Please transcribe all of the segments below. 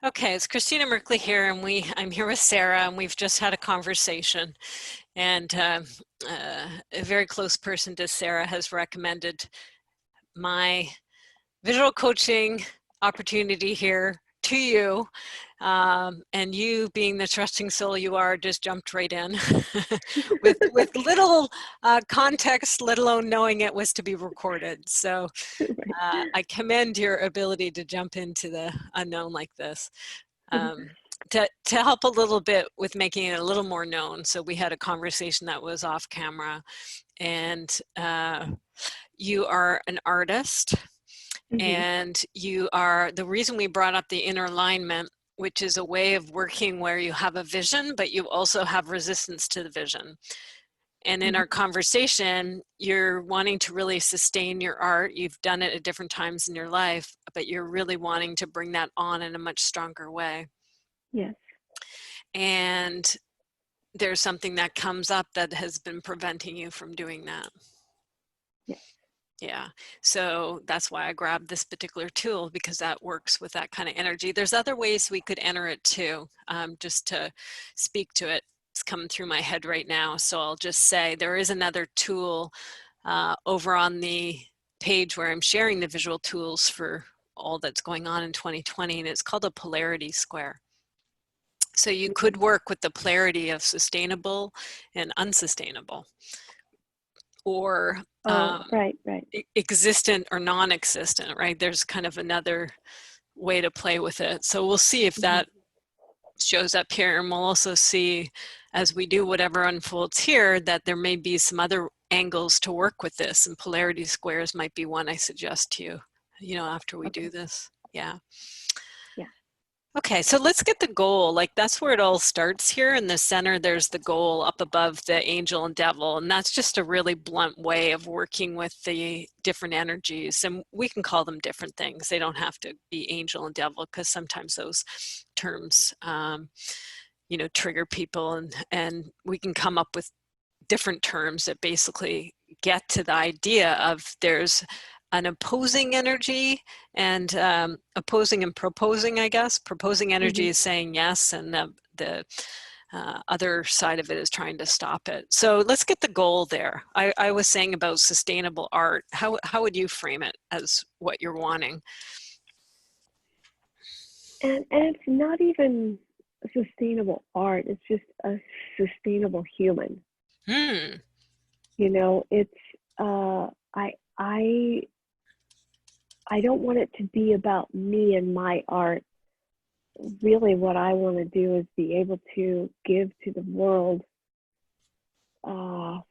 Okay, it's Christina Merkley here, and I'm here with Sarah, and we've just had a conversation. And a very close person to Sarah has recommended my visual coaching opportunity here to you. And you, being the trusting soul you are, just jumped right in with little context, let alone knowing it was to be recorded. So Right. I commend your ability to jump into the unknown like this. um, to help a little bit with making it a little more known. So we had a conversation that was off camera, and you are an artist, Mhm. and you are, the reason we brought up the inner alignment, which is a way of working where you have a vision, but you also have resistance to the vision. And in Mhm. our conversation, you're wanting to really sustain your art. You've done it at different times in your life, but you're really wanting to bring that on in a much stronger way. Yes. And there's something that comes up that has been preventing you from doing that. Yes. Yeah, so that's why I grabbed this particular tool, because that works with that kind of energy. There's other ways we could enter it too, just to speak to it. It's coming through my head right now, so I'll just say there is another tool over on the page where I'm sharing the visual tools for all that's going on in 2020, and it's called a polarity square. So you Mhm. could work with the polarity of sustainable and unsustainable, or Oh, right, right. existent or non-existent, right? There's kind of another way to play with it. So we'll see if Mhm. that shows up here, and we'll also see as we do whatever unfolds here that there may be some other angles to work with this, and polarity squares might be one I suggest to you, after we do Okay. this. Yeah. Yeah. Okay, so let's get the goal. Like, that's where it all starts here. In the center, there's the goal up above the angel and devil. And that's just a really blunt way of working with the different energies. And we can call them different things. They don't have to be angel and devil, because sometimes those terms, trigger people. And we can come up with different terms that basically get to the idea of there's an opposing energy, and opposing and proposing, I guess. Proposing energy Mhm. is saying yes, and the other side of it is trying to stop it. So let's get the goal there. I was saying about sustainable art. How would you frame it as what you're wanting? And it's not even sustainable art. It's just a sustainable human. Hmm. It's uh I I I don't want it to be about me and my art. Really what I want to do is be able to give to the world uh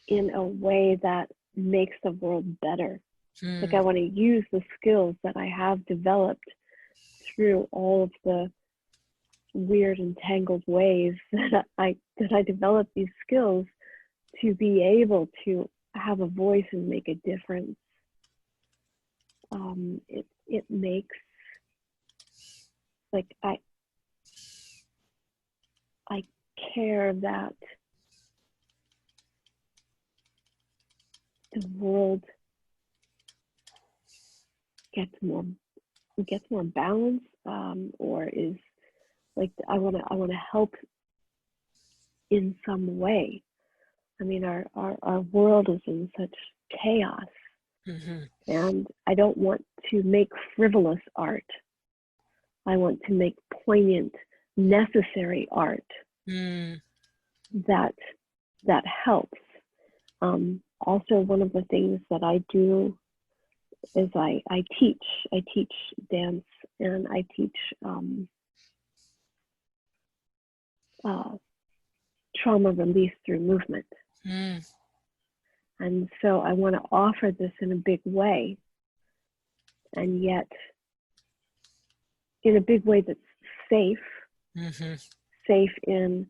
in a way that makes the world better. Like I Hmm. want to use the skills that I have developed through all of the weird and tangled ways that I developed these skills to be able to have a voice and make a difference. It makes like I care that the world gets more balance, or is like I want to help in some way. I mean, our world is in such chaos, Hmm. and I don't want to make frivolous art. I want to make poignant, necessary art Hmm. that that helps. Also, one of the things that I do is I teach. I teach dance, and I teach uh, trauma release through movement. Hmm. And so I want to offer this in a big way, and yet in a big way that's safe, Hmm. safe in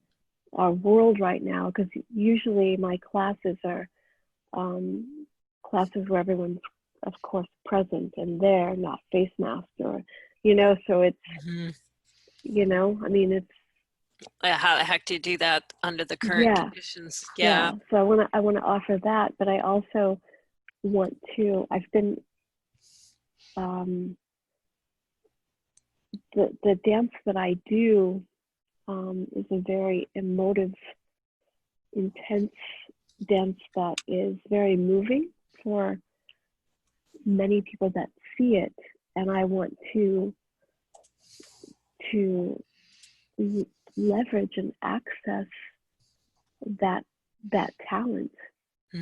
our world right now. Because usually my classes are classes where everyone's, of course, present and there, not face masked, or, so it's, Hmm. I mean, it's, How the heck do you do that under the current yeah, conditions? yeah. Yeah. So I want to offer that, but I also want to, I've been, um, the dance that I do is a very emotive, intense dance that is very moving for many people that see it, and I want to leverage and access that talent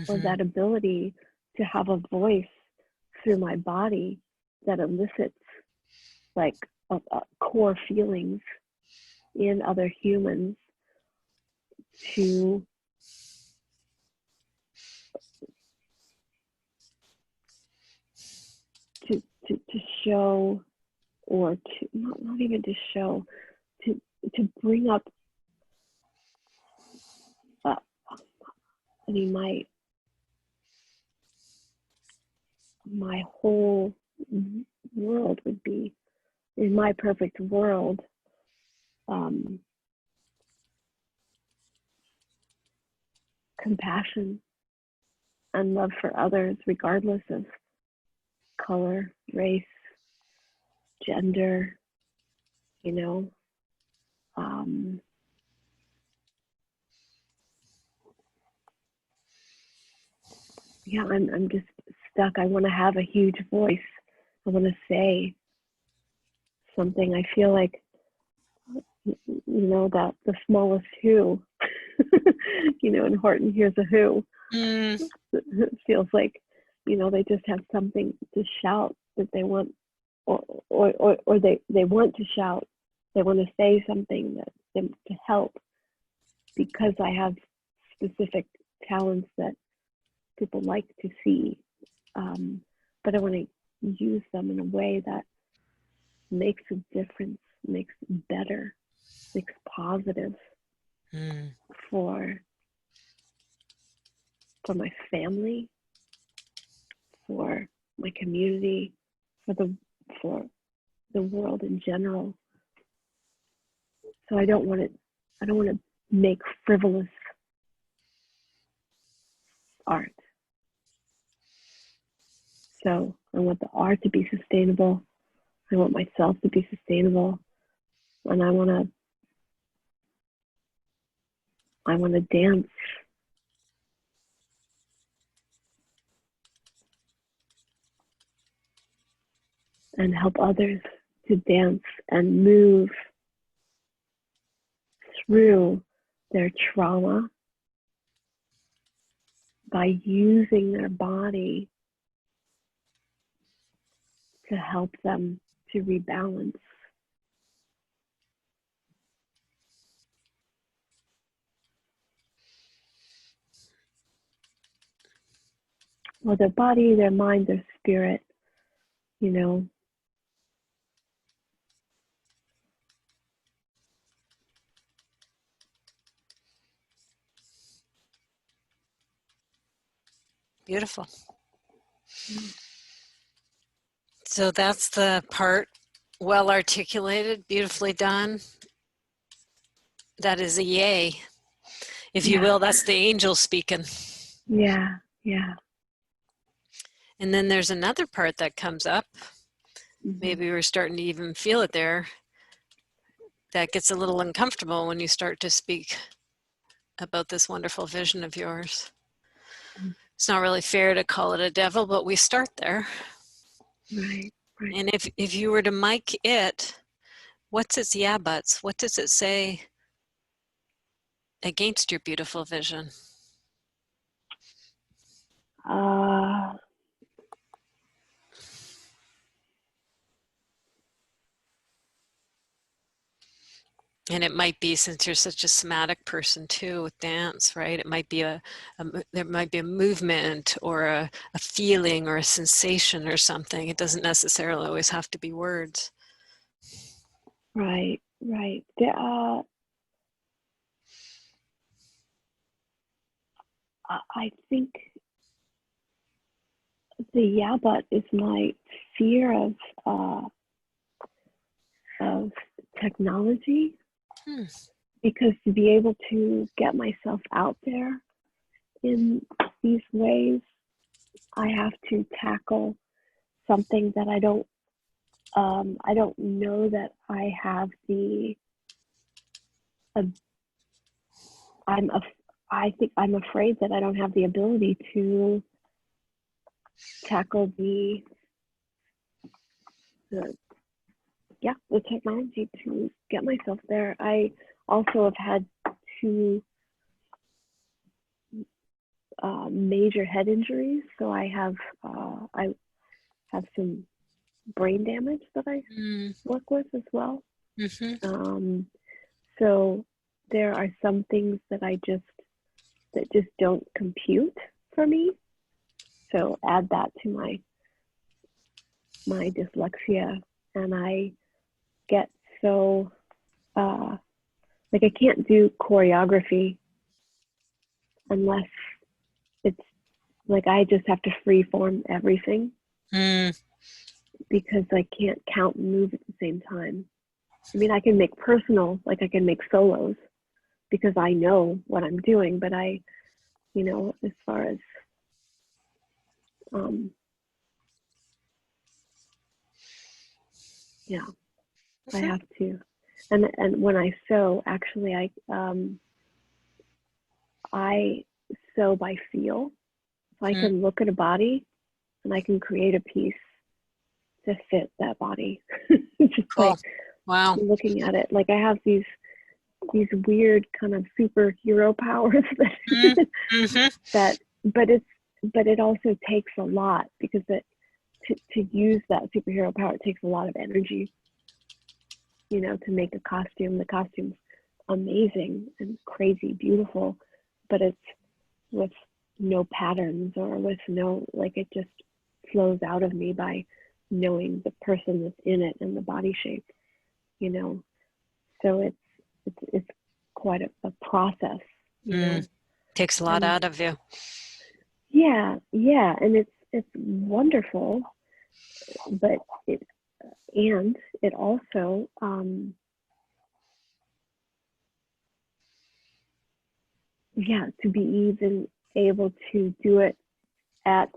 or that ability to have a voice through my body that elicits like core feelings in other humans to show, or to not even to show, to bring up I mean my whole world would be, in my perfect world, compassion and love for others, regardless of color, race, gender, you know. Yeah, I'm just stuck. I want to have a huge voice. I want to say something. I feel like, you know, that the smallest who, you know, in Horton Hears a Who. It feels like, you know, they just have something to shout that they want, or they want to shout. They want to say something that them to help, because I have specific talents that people like to see, but I want to use them in a way that makes a difference, makes it better, makes positive for my family, for my community, for the world in general. So I don't want to make frivolous art. So I want the art to be sustainable. I want myself to be sustainable, and I want to dance and help others to dance and move through their trauma by using their body to help them to rebalance. Well, their body, their mind, their spirit, you know. Beautiful. So that's the part, well articulated, beautifully done. That is a yay, if you will. That's the angel speaking. Yeah. And then there's another part that comes up. Maybe we're starting to even feel it there. That gets a little uncomfortable when you start to speak about this wonderful vision of yours. It's not really fair to call it a devil, but we start there. Right. And if you were to mic it, what's its yeah buts? What does it say against your beautiful vision? And it might be, since you're such a somatic person too with dance, right? It might be there might be a movement or a feeling or a sensation or something. It doesn't necessarily always have to be words. Right. I think the yeah, but is my fear of technology. Because to be able to get myself out there in these ways, I have to tackle something that I don't I don't know that I have uh, I think I'm afraid that I don't have the ability to tackle the the technology to get myself there. I also have had two major head injuries, so I have some brain damage that I work with as well. Mm-hmm. So there are some things that just don't compute for me. So add that to my dyslexia, and I get so like I can't do choreography unless it's like I just have to free form everything because I can't count and move at the same time. I mean, I can make I can make solos because I know what I'm doing, but as far as yeah, I have to. And when I sew, actually, I sew by feel. So I can look at a body and I can create a piece to fit that body. Just Cool. like Wow. looking at it. Like I have these weird kind of superhero powers that but it also takes a lot because to use that superhero power, it takes a lot of energy, to make a costume. The costume's amazing and crazy beautiful, but it's with no patterns or with no, like, it just flows out of me by knowing the person that's in it and the body shape, so it's quite a process, Takes a lot out of you. Yeah, and it's wonderful, but it also to be even able to do it at,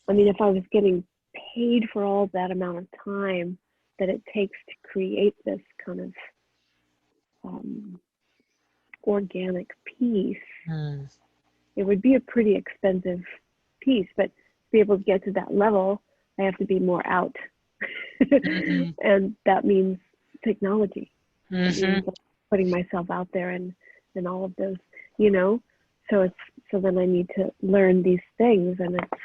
I mean, if I was getting paid for all that amount of time that it takes to create this kind of organic piece, it would be a pretty expensive piece, but to be able to get to that level, I have to be more out. And that means technology. It means putting myself out there and all of those, so then I need to learn these things, and it's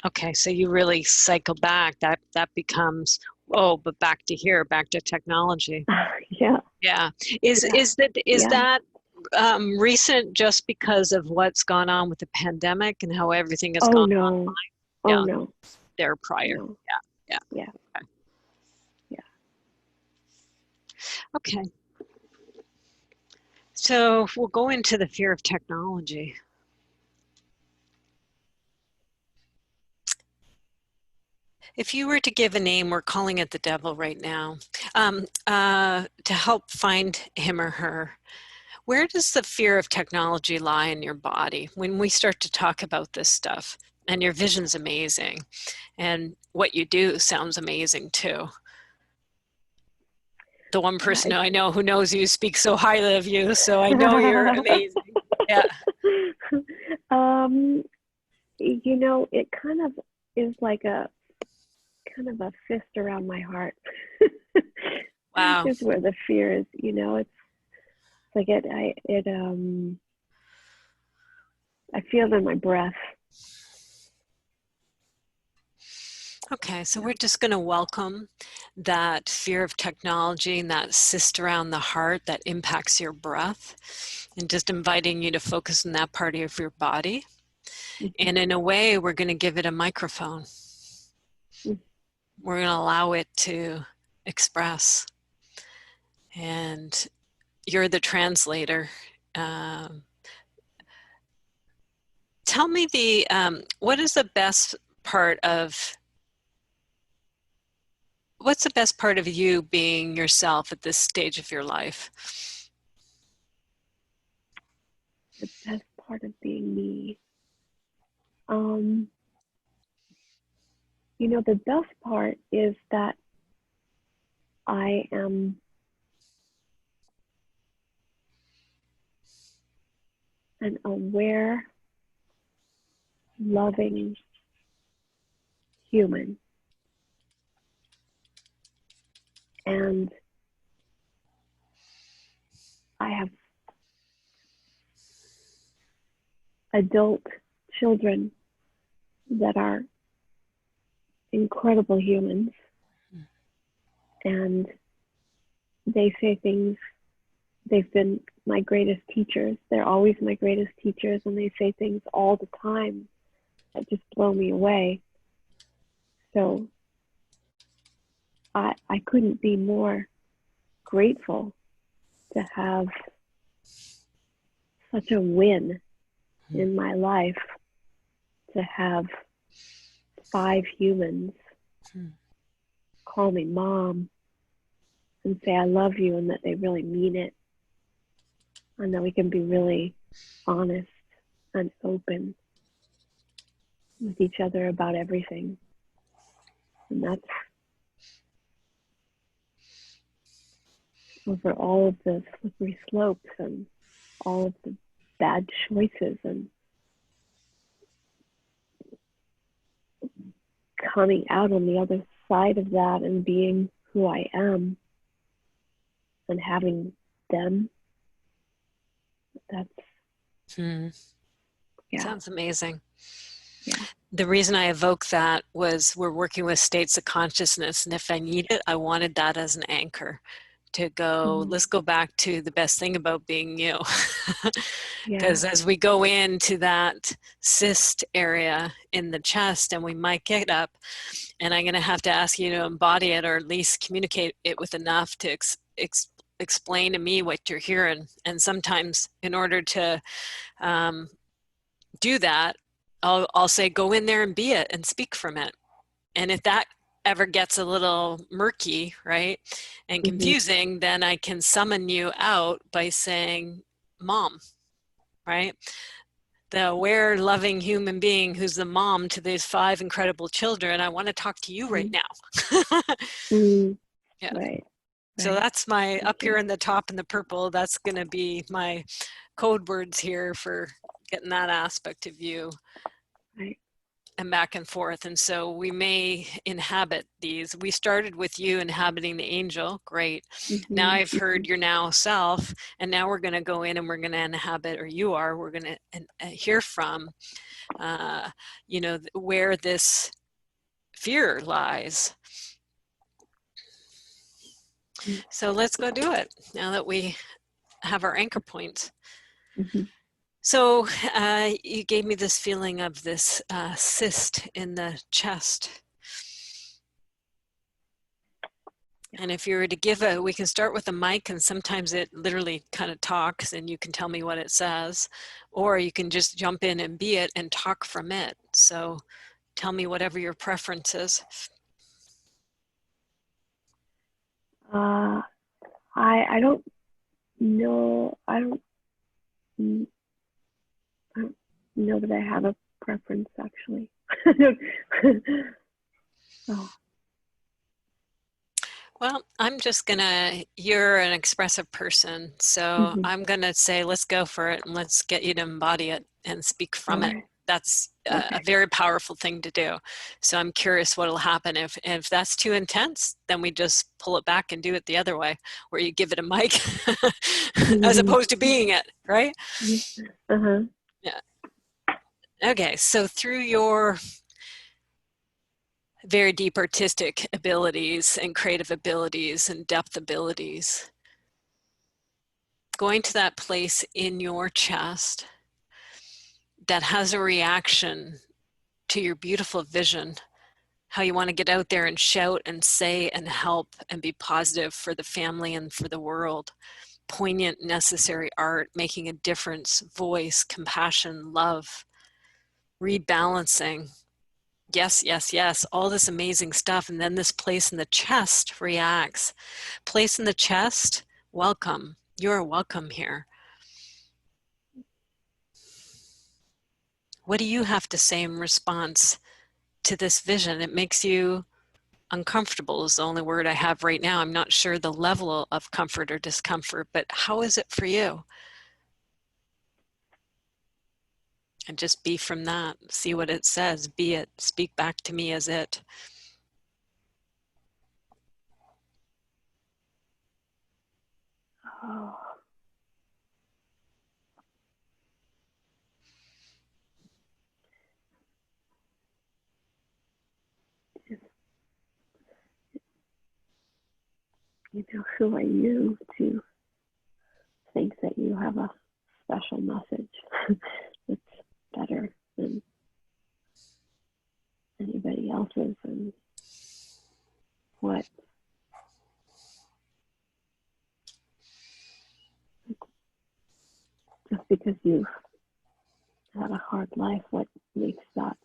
okay. So you really cycle back. That becomes but back to technology. Yeah. Is that recent just because of what's gone on with the pandemic and how everything has gone online? Oh no. There prior. No. Yeah. Okay. Okay. So we'll go into the fear of technology. If you were to give a name, we're calling it the devil right now, to help find him or her, where does the fear of technology lie in your body when we start to talk about this stuff? And your vision's amazing, and what you do sounds amazing too. The one person I know who knows you speaks so highly of you, so I know you're amazing. Yeah. It kind of is like a fist around my heart. Wow. Is where the fear is, it's like I feel it in my breath. Okay, so we're just going to welcome that fear of technology and that cyst around the heart that impacts your breath, and just inviting you to focus on that part of your body. And in a way, we're going to give it a microphone. We're going to allow it to express. And you're the translator. Tell me what is the best part of what's the best part of you being yourself at this stage of your life? The best part of being me. You know, the best part is that I am an aware, loving human. And I have adult children that are incredible humans. And they say things, they've been my greatest teachers. They're always my greatest teachers, and they say things all the time that just blow me away. So I couldn't be more grateful to have such a win in my life, to have 5 humans call me mom and say I love you, and that they really mean it, and that we can be really honest and open with each other about everything. And that's over all of the slippery slopes and all of the bad choices, and coming out on the other side of that and being who I am and having them. That's yeah. Sounds amazing. Yeah. The reason I evoke that was we're working with states of consciousness, and if I need it, I wanted that as an anchor to go, let's go back to the best thing about being you. Because as we go into that cyst area in the chest, and we might get up, and I'm going to have to ask you to embody it, or at least communicate it with enough to explain to me what you're hearing. And sometimes in order to do that, I'll say, go in there and be it and speak from it. And if that ever gets a little murky, right, and confusing, then I can summon you out by saying, mom, right? The aware, loving human being who's the mom to these 5 incredible children. I want to talk to you right now. Yeah. Right. So that's my, up here in the top in the purple, that's going to be my code words here for getting that aspect of you. Right. And back and forth. And so we may inhabit these. We started with you inhabiting the angel. Great. Now I've heard your now self, and now we're going to go in and we're going to inhabit, or you are, we're going to hear from, you know, where this fear lies. So let's go do it now that we have our anchor points. So you gave me this feeling of this cyst in the chest. And if you were to give we can start with a mic, and sometimes it literally kind of talks and you can tell me what it says, or you can just jump in and be it and talk from it. So tell me whatever your preference is. I don't know. I don't know that I have a preference, actually. Oh. Well, I'm just gonna, you're an expressive person, so I'm gonna say, let's go for it and let's get you to embody it and speak from it. That's a very powerful thing to do. So I'm curious what'll happen. If that's too intense, then we just pull it back and do it the other way, where you give it a mic as opposed to being it, right? Yeah. Okay, so through your very deep artistic abilities and creative abilities and depth abilities, going to that place in your chest that has a reaction to your beautiful vision, how you want to get out there and shout and say and help and be positive for the family and for the world. Poignant, necessary art, making a difference, voice, compassion, love, rebalancing. Yes, yes, yes, all this amazing stuff. And then this place in the chest reacts. Place in the chest, welcome. You're welcome here. What do you have to say in response to this vision? It makes you uncomfortable is the only word I have right now. I'm not sure the level of comfort or discomfort, but how is it for you? And just be from that. See what it says. Be it. Speak back to me as it. Oh. You know, who are you to think that you have a special message that's better than anybody else's? And what, just because you've had a hard life, what makes that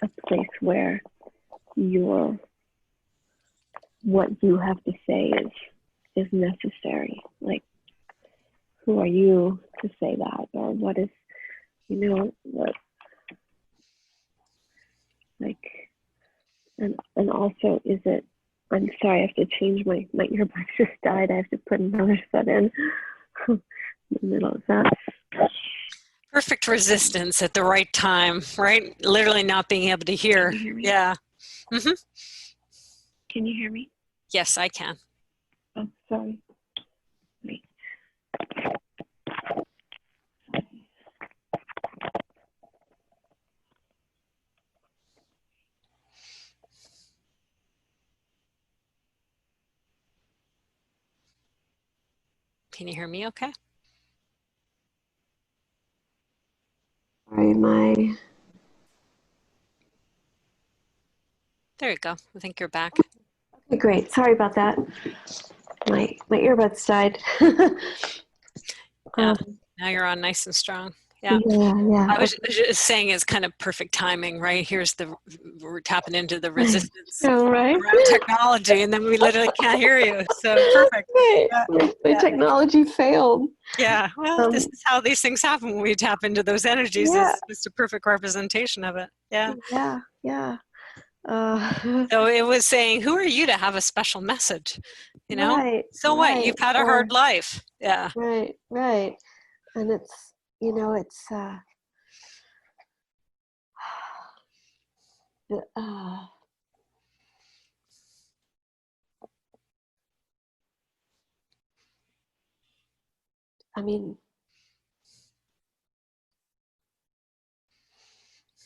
a place where what you have to say is necessary? Like, who are you to say that? Or what is, what, like, and also, is it, I'm sorry, I have to change my earbuds just died. I have to put another set in in the middle of that. Perfect resistance at the right time, right? Literally not being able to hear. Can you hear me? Yeah. Mm-hmm. Can you hear me? Yes, I can. Oh, sorry. Wait. Can you hear me okay? Sorry, There you go. I think you're back. okay, great. Sorry about that. My earbuds died. Yeah. Now you're on nice and strong. Yeah. Yeah. I was just saying it's kind of perfect timing, right? We're tapping into the resistance Right. around technology, and then we literally can't hear you. So perfect. Right. Yeah. My technology failed. Yeah. Well, this is how these things happen when we tap into those energies. Yeah. It's just a perfect representation of it. Yeah. Yeah. So it was saying, who are you to have a special message? Right. So what? You've had a hard life. Yeah. Right. And it's, it's, I mean,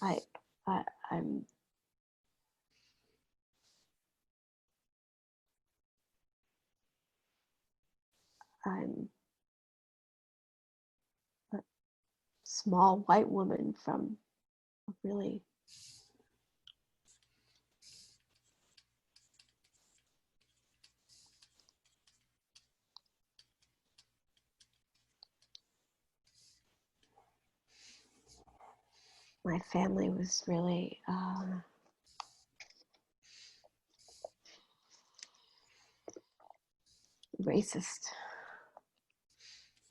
I, I, I'm, I'm a small white woman from a really my family was really racist,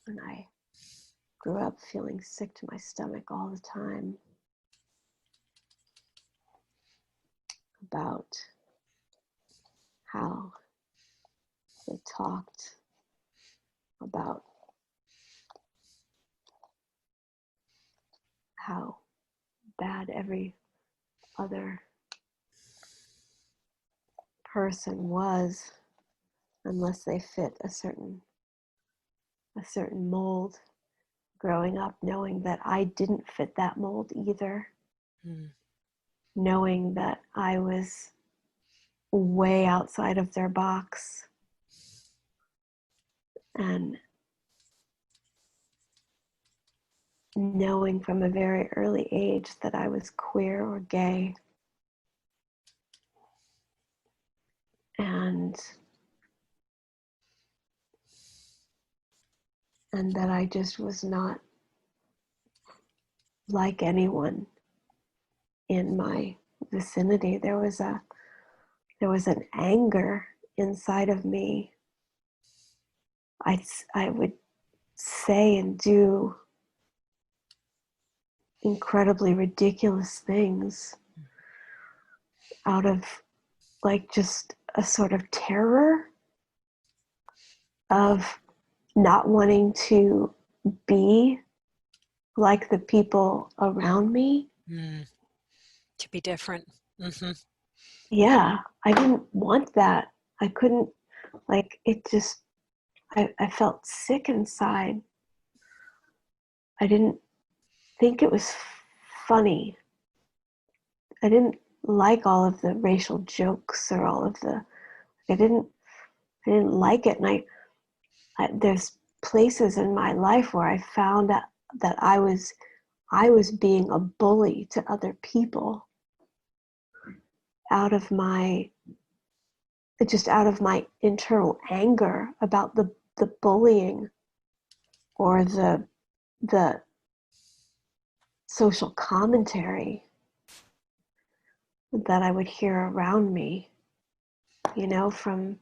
and I grew up feeling sick to my stomach all the time about how they talked about how bad every other person was unless they fit a certain mold. Growing up knowing that I didn't fit that mold either, knowing that I was way outside of their box, and knowing from a very early age that I was queer or gay, and that I just was not like anyone in my vicinity. There was a there was an anger inside of me. I would say and do incredibly ridiculous things out of like just a sort of terror of not wanting to be like the people around me. To be different. Mm-hmm. Yeah, I didn't want that. I couldn't, like, it just, I felt sick inside. I didn't think it was funny. I didn't like all of the racial jokes or all of the, I didn't like it. And there's places in my life where I found out that I was being a bully to other people out of my internal anger about the bullying or the social commentary that I would hear around me, you know, from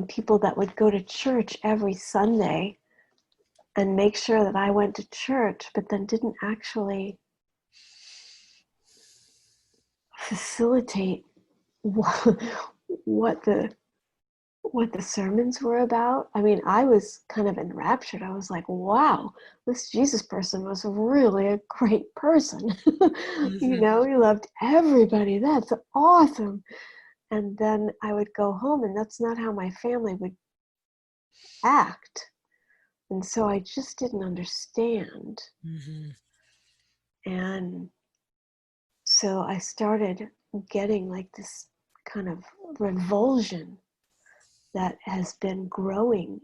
people that would go to church every Sunday and make sure that I went to church, but then didn't actually facilitate what the sermons were about. I mean, I was kind of enraptured. I was like, wow, this Jesus person was really a great person. Mm-hmm. You know, he loved everybody. That's awesome. And then I would go home, and that's not how my family would act. And so I just didn't understand. Mm-hmm. And so I started getting like this kind of revulsion that has been growing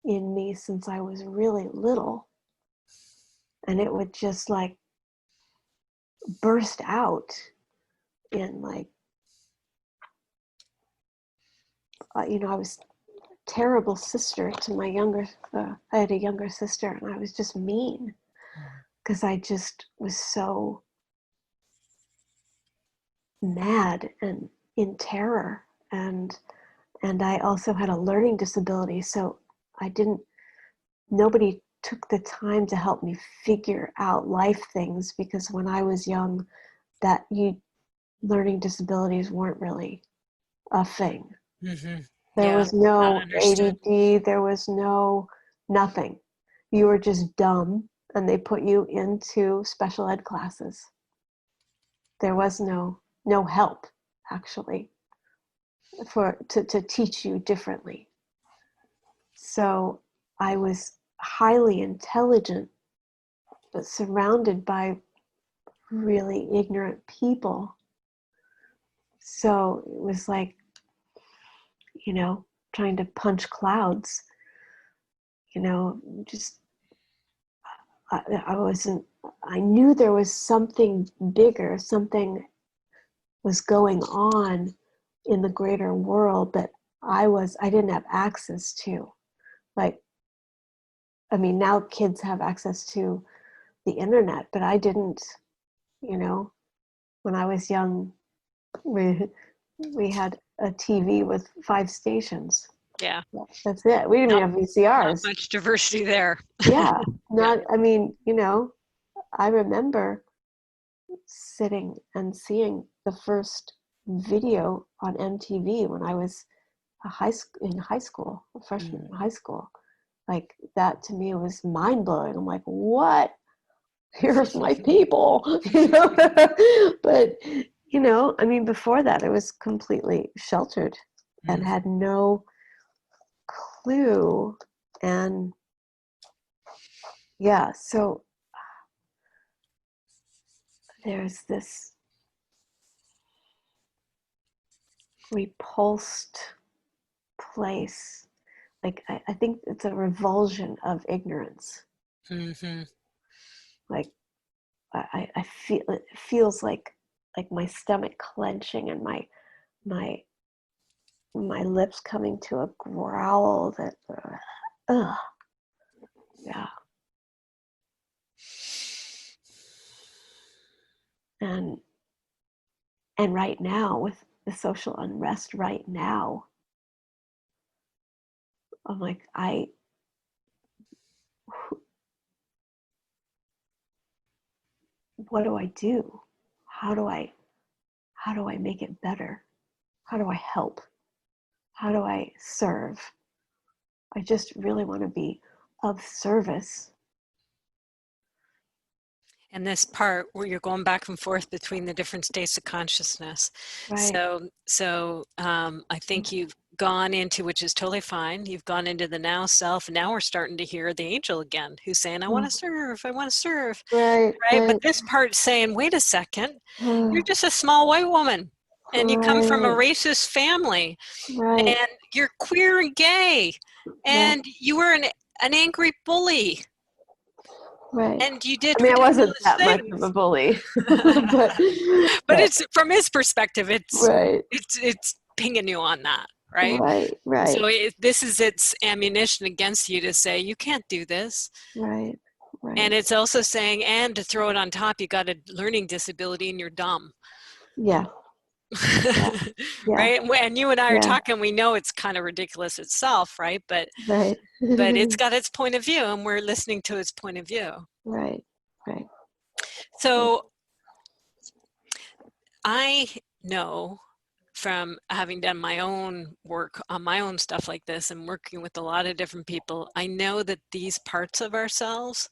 in me since I was really little. And it would just like burst out in like, you know, I was a terrible sister to my younger, I had a younger sister, and I was just mean because I just was so mad and in terror. And I also had a learning disability, so nobody took the time to help me figure out life things, because when I was young, learning disabilities weren't really a thing. Mm-hmm. There Yeah, was not no understood. ADD, there was no nothing. You were just dumb, and they put you into special ed classes. There was no help, actually, to teach you differently. So I was highly intelligent, but surrounded by really ignorant people. So it was like, you know, trying to punch clouds, you know, just, I knew there was something bigger, something was going on in the greater world that I didn't have access to. Like, I mean, now kids have access to the internet, but I didn't, you know, when I was young, we had a TV with 5 stations. Yeah, That's it. We didn't not even have not VCRs. much diversity there. Yeah, Yeah. I mean, you know, I remember sitting and seeing the first video on MTV when I was in high school, a freshman in high school. Like, that to me was mind blowing. I'm like, what? Here's my people, you know. But, you know, I mean, before that, I was completely sheltered and had no clue. And yeah, so there's this repulsed place. Like, I think it's a revulsion of ignorance. Mm-hmm. Like, I feel, it feels like my stomach clenching and my lips coming to a growl that, yeah. And right now, the social unrest right now. I'm like, what do I do? How do I make it better? How do I help? How do I serve? I just really want to be of service. And this part where you're going back and forth between the different states of consciousness. Right. So I think you've gone into, which is totally fine, you've gone into the now self. Now we're starting to hear the angel again, who's saying, I want to serve, I want to serve. Right. Right? But this part's saying, wait a second, you're Right. just a small white woman. And you come from a Right. racist family. Right. And you're queer and gay. Right. And you were an angry bully. Right. And you did I mean, I wasn't ridiculous that much of a things. bully, But it's from his perspective, right. it's pinging you on that, right? Right. Right. So this is its ammunition against you to say you can't do this, Right. and Right. it's also saying, and to throw it on top, you got a learning disability and you're dumb. Yeah. Yeah. Yeah. Right? And you and I are Yeah. talking, we know it's kind of ridiculous itself, right? But Right. it's got its point of view, and we're listening to its point of view. Right. Right. So I know from having done my own work on my own stuff like this and working with a lot of different people, I know that these parts of ourselves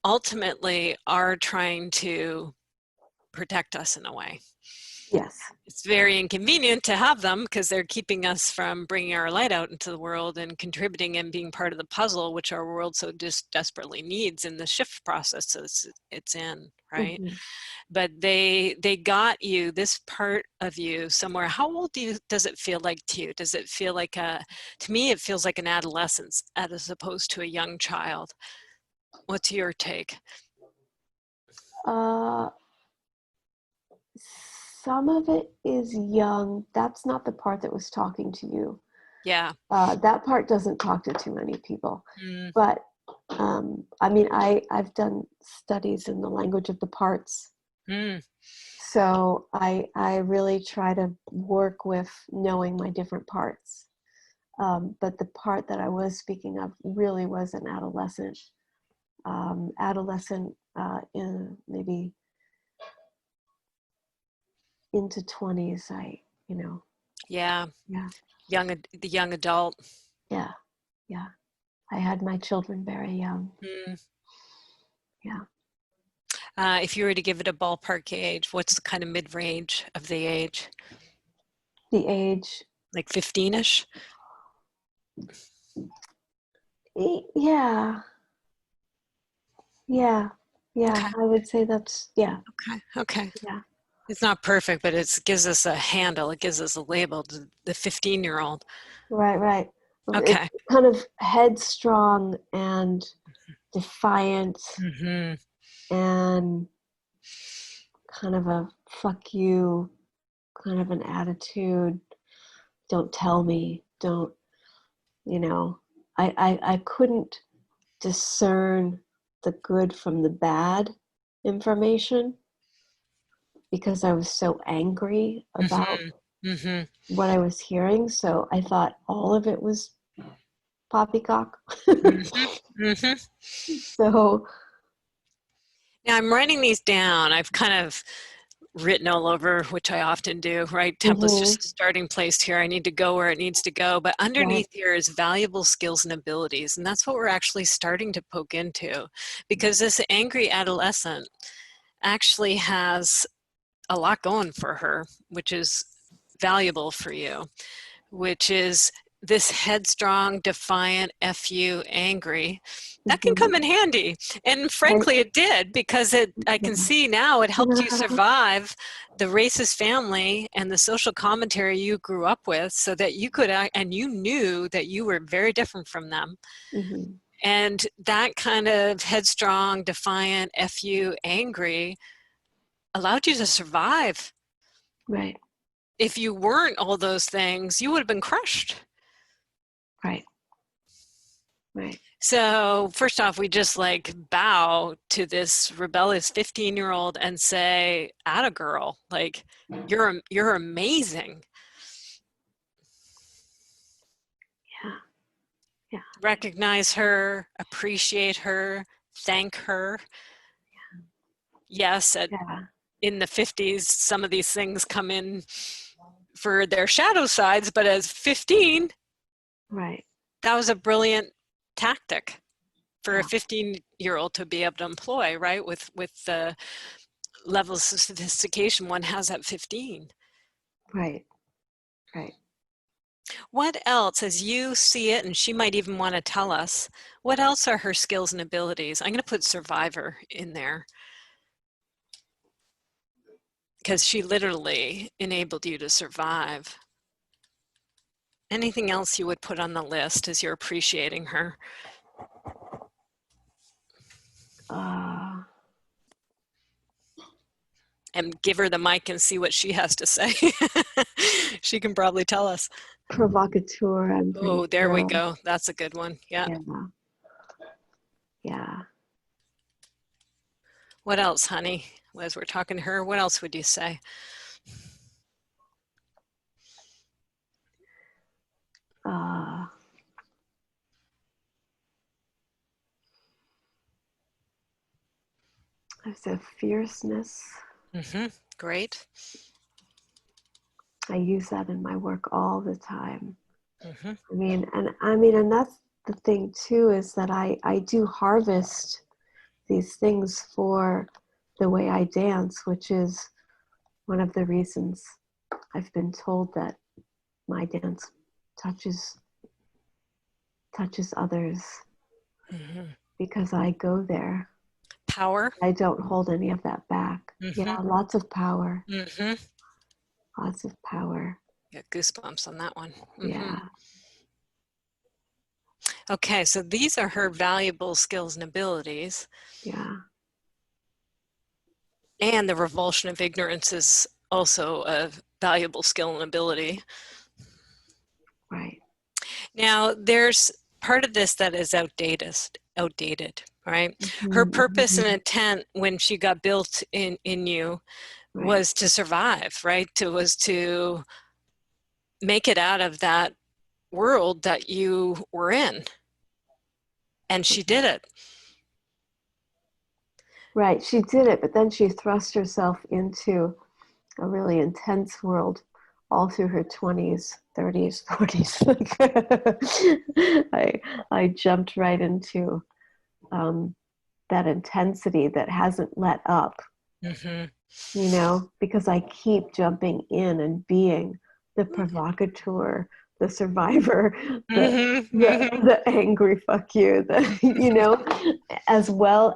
ultimately are trying to protect us in a way. Yes. It's very inconvenient to have them because they're keeping us from bringing our light out into the world and contributing and being part of the puzzle, which our world so just desperately needs in the shift process it's in, right? Mm-hmm. But they got you, this part of you, somewhere. How old does it feel like to you? Does it feel like to me it feels like an adolescence as opposed to a young child? What's your take? Uh, some of it is young. That's not the part that was talking to you. Yeah. That part doesn't talk to too many people. Mm. But I mean, I've done studies in the language of the parts. Mm. So I really try to work with knowing my different parts. But the part that I was speaking of really was an adolescent. In maybe into 20s. Yeah. Yeah, The young adult. yeah, yeah. I had my children very young. Mm. Yeah. If you were to give it a ballpark age, what's the kind of mid-range of the age? The age. Like 15-ish? Yeah. Yeah. Yeah. Okay. I would say that's, yeah. Okay. Okay. Yeah. It's not perfect, but it gives us a handle. It gives us a label to the 15-year-old. Right, right. It's Okay. kind of headstrong and defiant Mm-hmm. and kind of a fuck you kind of an attitude. Don't tell me. Don't, you know, I couldn't discern the good from the bad information because I was so angry about Mm-hmm. Mm-hmm. what I was hearing. So I thought all of it was poppycock. Mm-hmm. Mm-hmm. So, Now I'm writing these down. I've kind of written all over, which I often do, right? Template's mm-hmm, just a starting place here. I need to go where it needs to go. But right. underneath here is valuable skills and abilities. And that's what we're actually starting to poke into, because this angry adolescent actually has a lot going for her, which is valuable for you, which is this headstrong, defiant, FU, angry. That can Mm-hmm, come in handy. And right. frankly, it did, because I can see now it helped you survive the racist family and the social commentary you grew up with, so that you could, and you knew that you were very different from them. Mm-hmm, And that kind of headstrong, defiant, FU, angry allowed you to survive. right, If you weren't all those things, you would have been crushed. right. Right. So first off, we just like bow to this rebellious 15-year-old and say, "Atta girl, like you're amazing." Yeah. Yeah. Recognize her, appreciate her, thank her. Yes, Yeah. in the 50s, some of these things come in for their shadow sides, but as 15, Right. that was a brilliant tactic for a Yeah. 15-year-old to be able to employ, right? With the levels of sophistication one has at 15. Right. Right. What else, as you see it, and she might even want to tell us, what else are her skills and abilities? I'm going to put survivor in there because she literally enabled you to survive. Anything else you would put on the list as you're appreciating her? Uh, And give her the mic and see what she has to say. She can probably tell us. Provocateur, I'm pretty Oh, there we sure. go. That's a good one. Yeah. Yeah. Yeah. What else, honey? As we're talking to her, what else would you say? Uh, there's a fierceness. Mm-hmm. Great. I use that in my work all the time. Mm-hmm. And that's the thing too, is that I do harvest these things for the way I dance, which is one of the reasons I've been told that my dance touches others, Mm-hmm. because I go there. Power. I don't hold any of that back. Mm-hmm. Yeah, lots of power. Mm-hmm. Lots of power. Got goosebumps on that one. Mm-hmm. Yeah. Okay, so these are her valuable skills and abilities. Yeah. And the revulsion of ignorance is also a valuable skill and ability. Right. Now, there's part of this that is outdated, right? Her Mm-hmm, purpose and mm-hmm. intent when she got built in you Right. was to survive, right? Was to make it out of that world that you were in. And she did it. Right. She did it, but then she thrust herself into a really intense world all through her 20s, 30s, 40s. I jumped right into that intensity that hasn't let up, Mm-hmm. because I keep jumping in and being the provocateur, the survivor, the Mm-hmm. the, Mm-hmm. the angry fuck you, as well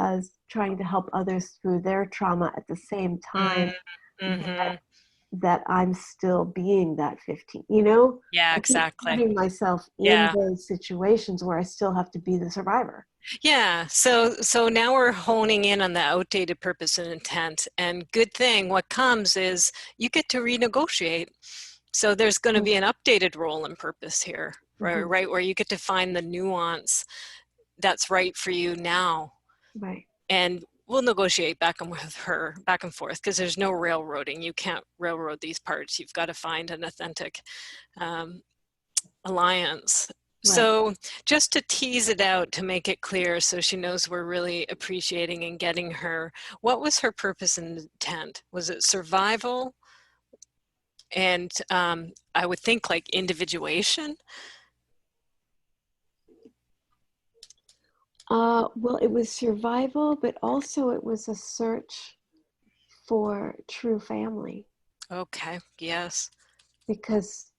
as trying to help others through their trauma at the same time, Mm-hmm. that I'm still being that 15, Yeah, I keep exactly. putting myself in Yeah. those situations where I still have to be the survivor. Yeah, so now we're honing in on the outdated purpose and intent. And good thing, what comes is you get to renegotiate. So there's going to be an updated role and purpose here, right? Mm-hmm. Right, where you get to find the nuance that's right for you now. Right. And we'll negotiate back and with her, back and forth, because there's no railroading. You can't railroad these parts. You've got to find an authentic alliance. Right. So just to tease it out, to make it clear so she knows we're really appreciating and getting her, what was her purpose and intent? Was it survival? And I would think like individuation? Well, it was survival, but also it was a search for true family, Okay, yes. because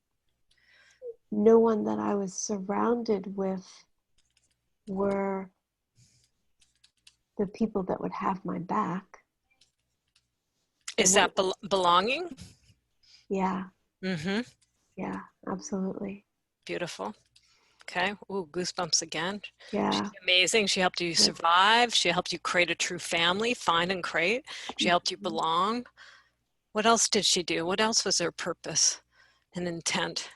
no one that I was surrounded with were the people that would have my back. Is that belonging? Yeah, Mm-hmm. yeah, absolutely. Beautiful. Okay. Ooh, goosebumps again. She's Yeah. amazing. She helped you survive. She helped you create a true family, find and create. She helped you belong. What else did she do? What else was her purpose and intent?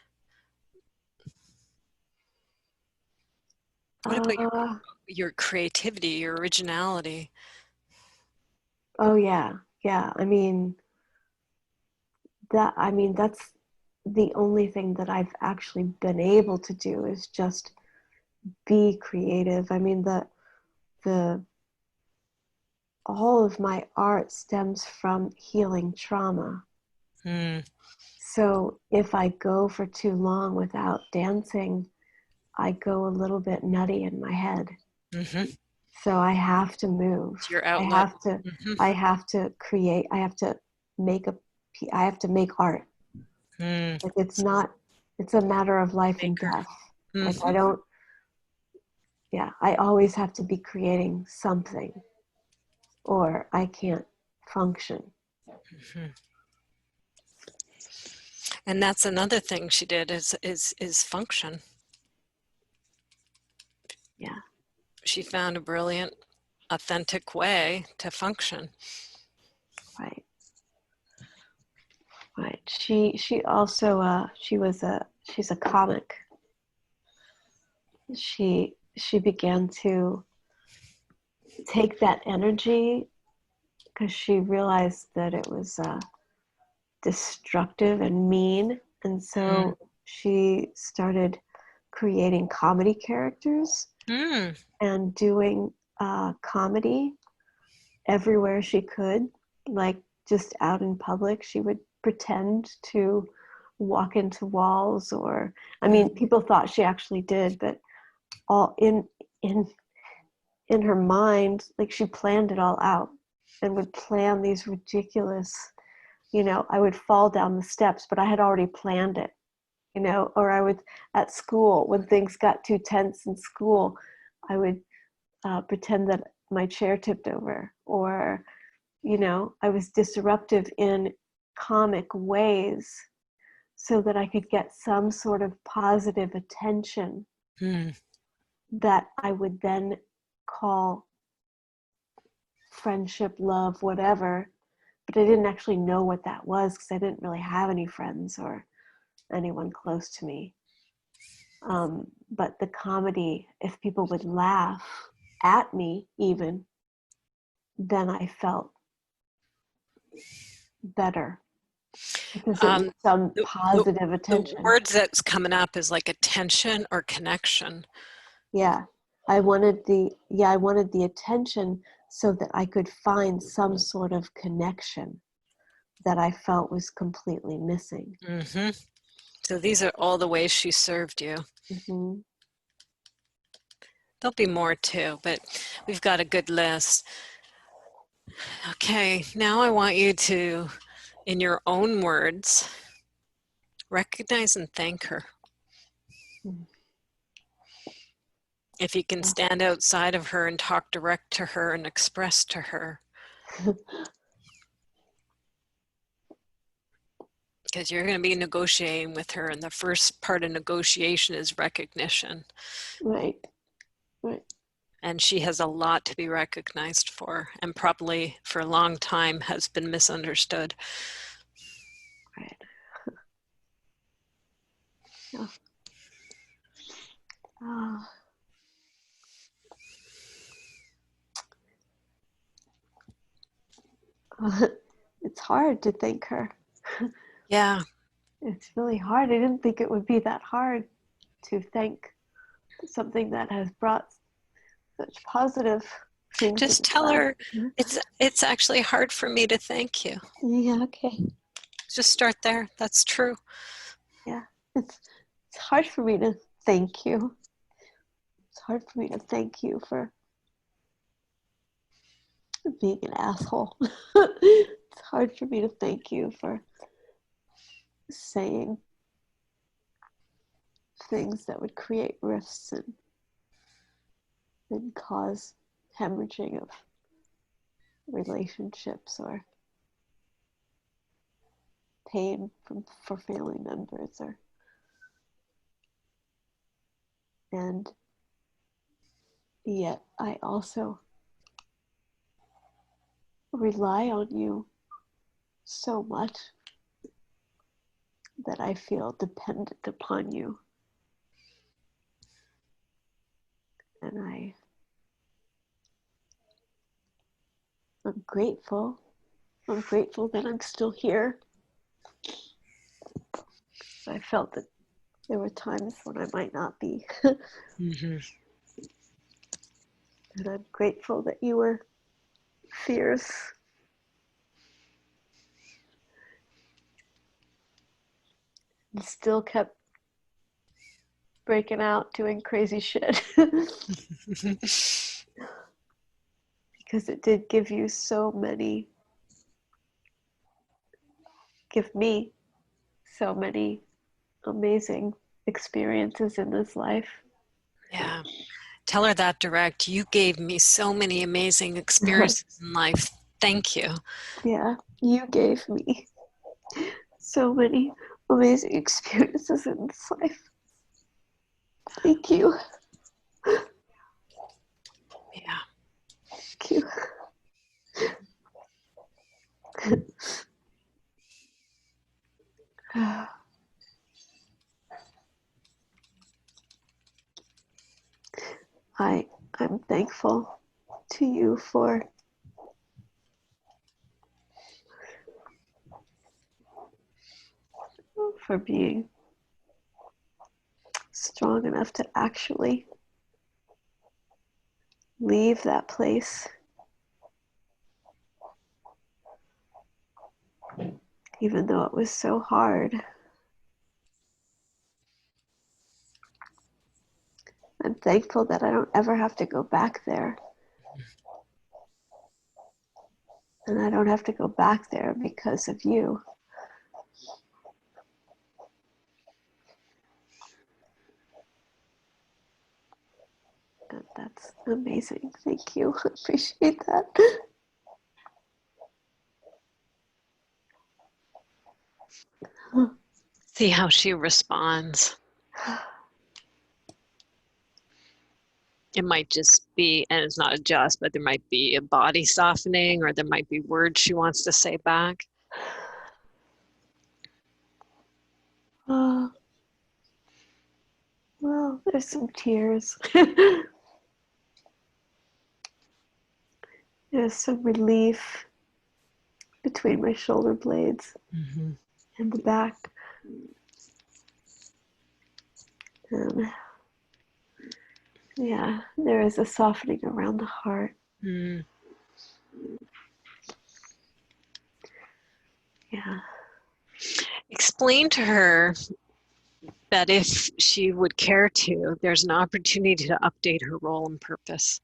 What about Uh, your creativity, your originality? oh yeah, yeah. That's the only thing that I've actually been able to do is just be creative. The all of my art stems from healing trauma. Mm, So if I go for too long without dancing, I go a little bit nutty in my head. mm-hmm. So I have to move. It's your I outlet. have to Mm-hmm. I have to create. I have to make a I have to make art. Mm, Like it's a matter of life and maker. death. Like Mm-hmm. I don't yeah, I always have to be creating something or I can't function. Mm-hmm. And that's another thing she did is function. Yeah, She found a brilliant, authentic way to function. right. Right. She also she's a comic. She began to take that energy because she realized that it was destructive and mean, and Mm. so she started creating comedy characters Mm. and doing comedy everywhere she could, like just out in public. She would pretend to walk into walls, or I Mm. mean, people thought she actually did, but all in in her mind, like she planned it all out and would plan these ridiculous, I would fall down the steps, but I had already planned it, or I would at school when things got too tense in school, I would pretend that my chair tipped over, or I was disruptive in comic ways so that I could get some sort of positive attention Mm. that I would then call friendship, love, whatever. But I didn't actually know what that was because I didn't really have any friends or anyone close to me. But the comedy, if people would laugh at me, even, then I felt better because it was Um, some the, the, positive the attention. words that's coming up is like attention or connection. Yeah. I wanted the attention so that I could find some sort of connection that I felt was completely missing. Mm-hmm. So these are all the ways she served you. Mm-hmm. There'll be more too, but we've got a good list. Okay, now I want you to, in your own words, recognize and thank her. If you can stand outside of her and talk direct to her and express to her, because you're going to be negotiating with her, and the first part of negotiation is recognition. Right, right, And she has a lot to be recognized for, and probably for a long time has been misunderstood. right. Yeah. Oh, it's hard to thank her. Yeah, It's really hard. I didn't think it would be that hard to thank something that has brought such positive things in just my tell life. her it's actually hard for me to thank you. Yeah, okay. Just start there. That's true. Yeah. It's hard for me to thank you. It's hard for me to thank you for being an asshole. It's hard for me to thank you for saying things that would create rifts and cause hemorrhaging of relationships or pain for family members and yet I also rely on you so much that I feel dependent upon you. And I'm grateful. I'm grateful that I'm still here. I felt that there were times when I might not be. Mm-hmm. And I'm grateful that you were fierce. And still kept breaking out, doing crazy shit. Because it did give me so many amazing experiences in this life. Yeah. Tell her that direct. You gave me so many amazing experiences in life. Thank you. Yeah, you gave me so many amazing experiences in this life. Thank you. Yeah. Thank you. I'm thankful to you for being strong enough to actually leave that place, even though it was so hard. I'm thankful that I don't ever have to go back there. And I don't have to go back there because of you. And that's amazing. Thank you. I appreciate that. See how she responds. It might just be, and it's not a just, but there might be a body softening, or there might be words she wants to say back. Well, there's some tears. There's some relief between my shoulder blades and the back. And yeah, there is a softening around the heart. Mm. Yeah. Explain to her that if she would care to, there's an opportunity to update her role and purpose.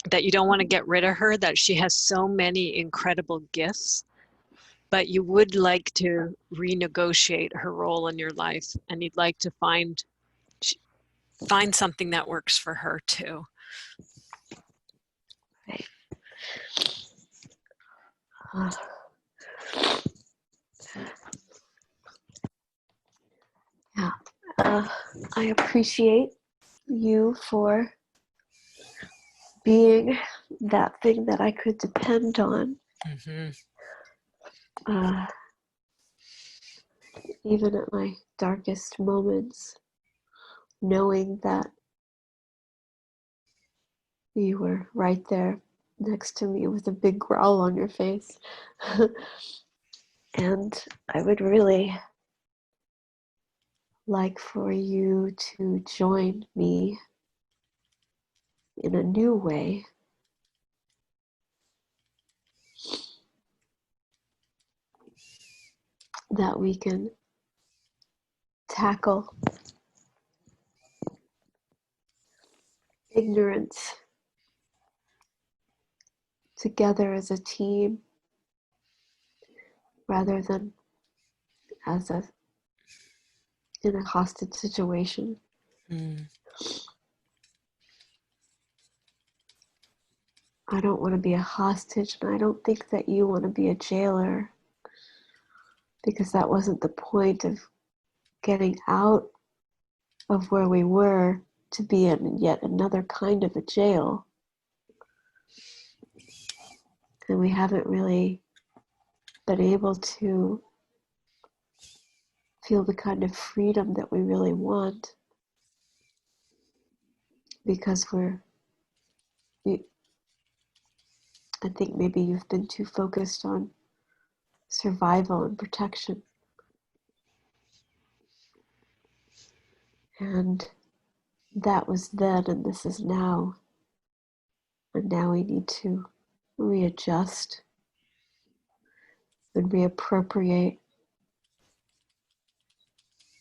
That you don't want to get rid of her, that she has so many incredible gifts, but you would like to renegotiate her role in your life, and you'd like to find something that works for her too. Right. Yeah. I appreciate you for being that thing that I could depend on. Even at my darkest moments, knowing that you were right there next to me with a big growl on your face. And I would really like for you to join me in a new way. That we can tackle ignorance together as a team rather than as in a hostage situation. I don't want to be a hostage, and I don't think that you want to be a jailer, because that wasn't the point of getting out of where we were to be in yet another kind of a jail. And we haven't really been able to feel the kind of freedom that we really want because I think maybe you've been too focused on survival and protection. And that was then, and this is now. And now we need to readjust and reappropriate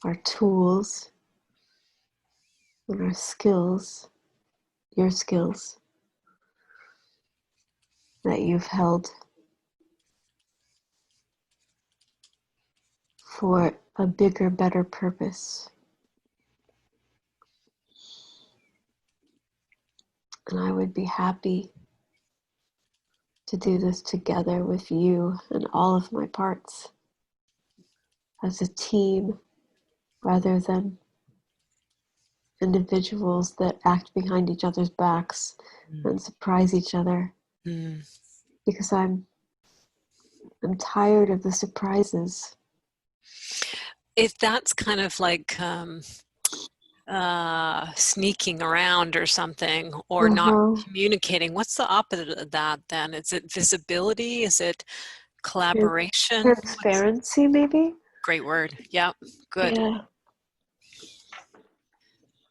our tools and our skills, your skills that you've held for a bigger, better purpose. And I would be happy to do this together with you and all of my parts as a team rather than individuals that act behind each other's backs and surprise each other. Because I'm tired of the surprises. If that's kind of like sneaking around or something, or not communicating, what's the opposite of that then? Is it visibility? Is it collaboration? Transparency, maybe? Great word. Yeah, good. Yeah.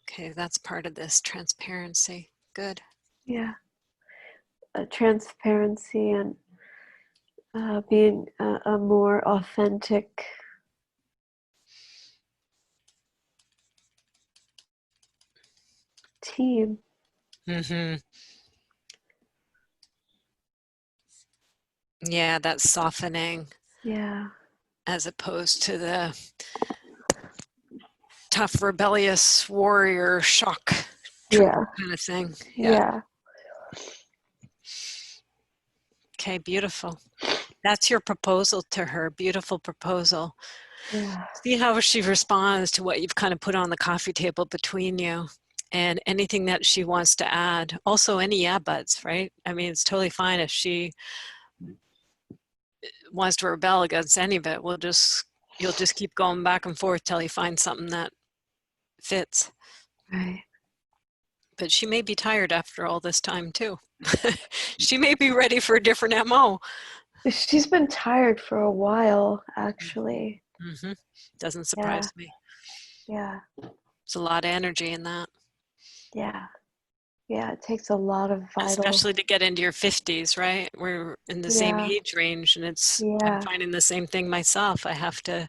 Okay, that's part of this, transparency. Good. Yeah. Transparency and being a more authentic team. Yeah, that's softening. Yeah. As opposed to the tough, rebellious warrior shock trooper kind of thing. Yeah. Okay, beautiful. That's your proposal to her. Beautiful proposal. Yeah. See how she responds to what you've kind of put on the coffee table between you, and anything that she wants to add. Also, any yeah buts, right? I mean, it's totally fine if she wants to rebel against any of it. You'll just keep going back and forth till you find something that fits. Right. But she may be tired after all this time too. She may be ready for a different MO. She's been tired for a while, actually. Doesn't surprise me. Yeah. There's a lot of energy in that. Yeah. Yeah, it takes a lot of vital... Especially to get into your 50s, right? We're in the same age range, and I'm finding the same thing myself. I have to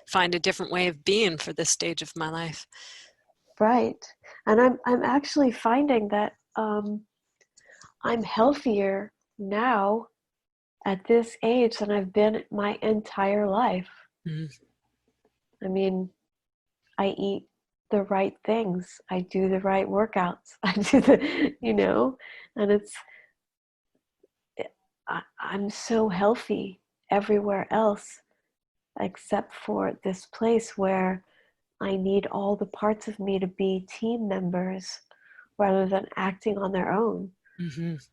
find a different way of being for this stage of my life. Right. And I'm actually finding that I'm healthier now at this age than I've been my entire life. I mean, I eat the right things. I do the right workouts. I do and I'm so healthy everywhere else except for this place where I need all the parts of me to be team members rather than acting on their own. It's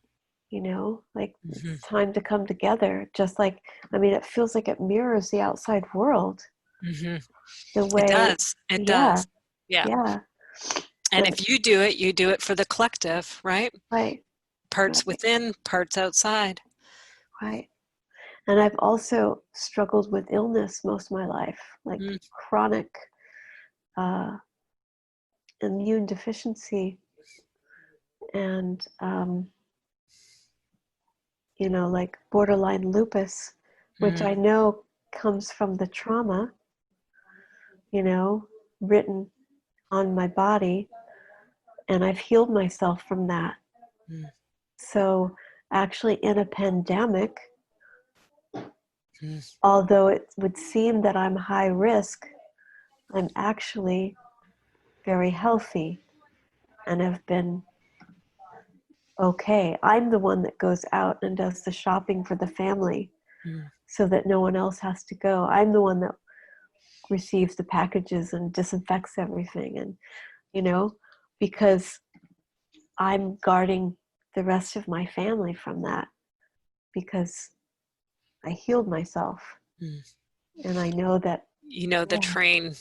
time to come together. Just like, I mean, it feels like it mirrors the outside world. The way it does. Yeah. And but, if you do it for the collective, right? Right. Parts within, parts outside. Right. And I've also struggled with illness most of my life, like chronic immune deficiency and like borderline lupus, which I know comes from the trauma, written on my body, and I've healed myself from that. So actually in a pandemic, although it would seem that I'm high risk, I'm actually very healthy and have been okay. I'm the one that goes out and does the shopping for the family so that no one else has to go. I'm the one that receives the packages and disinfects everything, and because I'm guarding the rest of my family from that because I healed myself. And I know that the train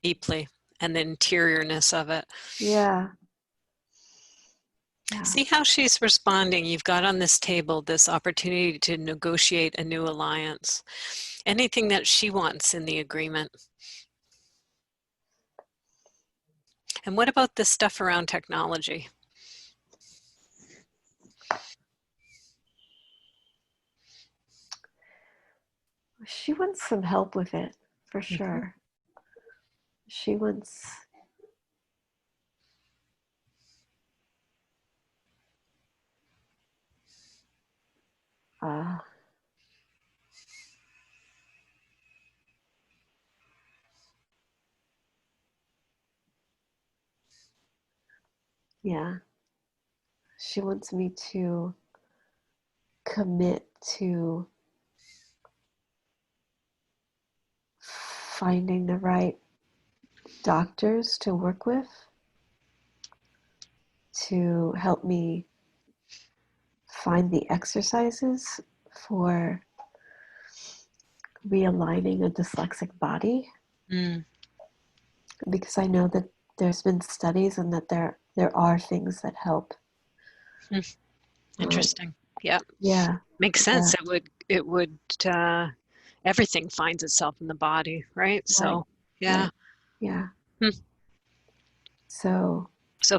deeply. and the interiorness of it. Yeah. Yeah. See how she's responding. You've got on this table this opportunity to negotiate a new alliance. Anything that she wants in the agreement. And what about this stuff around technology? She wants some help with it, for sure. She wants... yeah. She wants me to commit to finding the right doctors to work with to help me find the exercises for realigning a dyslexic body. Because I know that there's been studies and that there are things that help. Interesting. Yeah. Yeah. Makes sense. It would everything finds itself in the body, right? So yeah. Right. Yeah. Hmm. So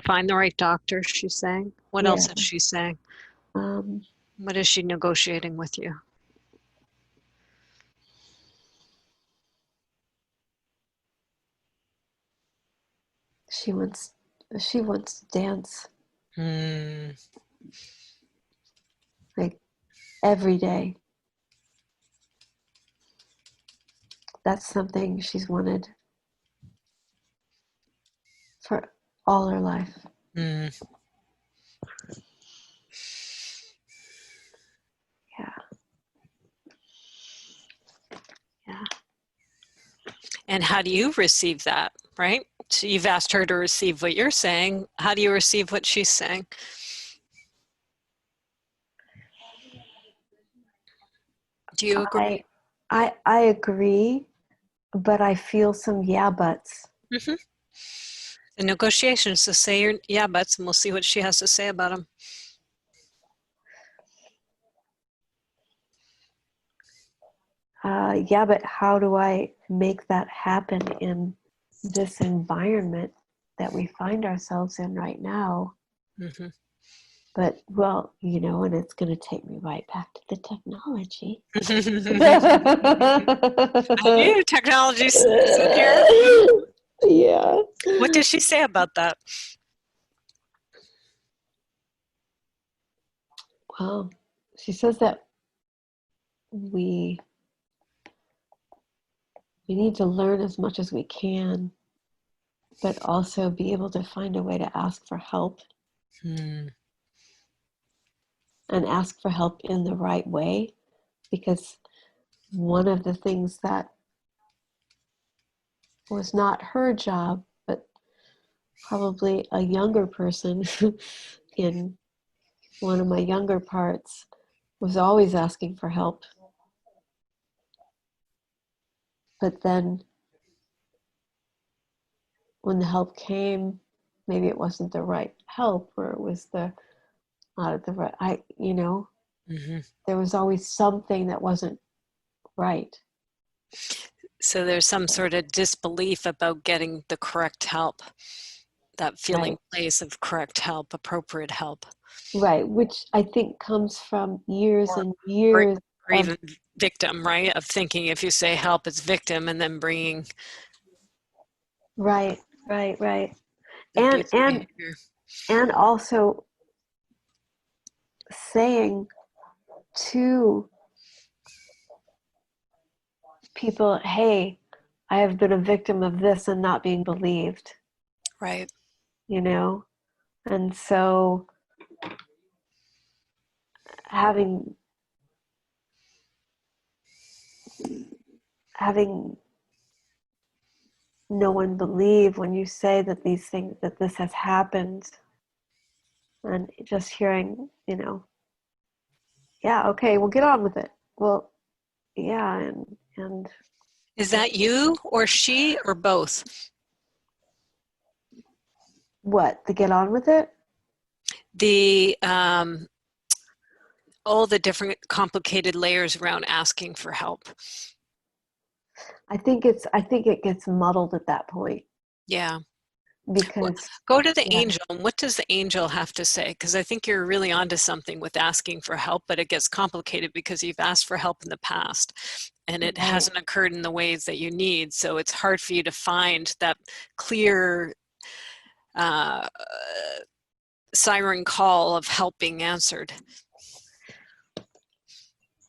find the right doctor, she's saying. What else is she saying? What is she negotiating with you? She wants to dance. Like every day. That's something she's wanted for all her life. Yeah. Yeah. And how do you receive that, right? So you've asked her to receive what you're saying. How do you receive what she's saying? Do you agree? I agree, but I feel some yeah buts. The negotiations, so say your yeah buts and we'll see what she has to say about them. Yeah, but how do I make that happen in this environment that we find ourselves in right now? But, well, and it's going to take me right back to the technology. I knew technology's in here. Yeah. What does she say about that? Well, she says that we need to learn as much as we can, but also be able to find a way to ask for help. And ask for help in the right way, because one of the things that was not her job, but probably a younger person in one of my younger parts, was always asking for help. But then when the help came, maybe it wasn't the right help, or it was not the right, there was always something that wasn't right. So there's some sort of disbelief about getting the correct help, that feeling place of correct help, appropriate help. Right, which I think comes from years and years. Or even victim, right? Of thinking if you say help, it's victim, and then bringing. Right. And also saying to people, hey, I have been a victim of this, and not being believed. Right. And so having no one believe when you say that that this has happened, and just hearing, yeah, okay, we'll get on with it. Well, yeah, and is that you or she or both? What, to get on with it? The all the different complicated layers around asking for help. I think it gets muddled at that point Yeah. Well, because, go to the yeah, angel, and what does the angel have to say? Because I think you're really onto something with asking for help, but it gets complicated because you've asked for help in the past and it right, hasn't occurred in the ways that you need. So it's hard for you to find that clear uh, siren call of help being answered.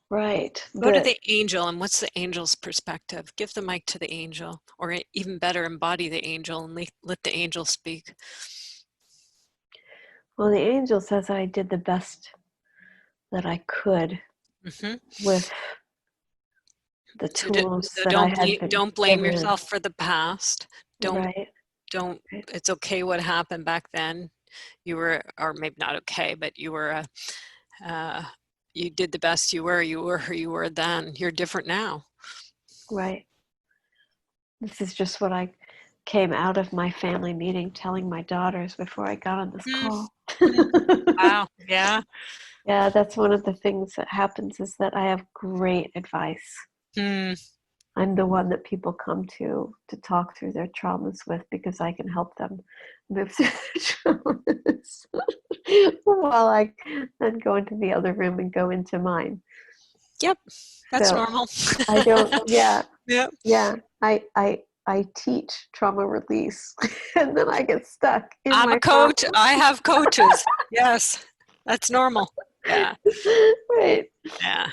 right. Go to the angel, and what's the angel's perspective? Give the mic to the angel, or even better, embody the angel and let the angel speak. Well, the angel says I did the best that I could Mm-hmm. with the So, tools so that I had been don't blame given. yourself for the past. Don't Right, don't. right, It's okay what happened back then. You were, or maybe not okay, but you were you did the best you were. You were who you were then. You're different now. right. This is just what I came out of my family meeting telling my daughters before I got on this Mm, call. mm. Wow. Yeah. Yeah, that's one of the things that happens is that I have great advice. Mm. I'm the one that people come to talk through their traumas with because I can help them move through their traumas while I then go into the other room and go into mine. Yep. That's So normal. I don't, yeah, Yep. yeah, I teach trauma release and then I get stuck in I'm a my trauma. coach. I have coaches. Yes. That's normal. Yeah. Right. Yeah.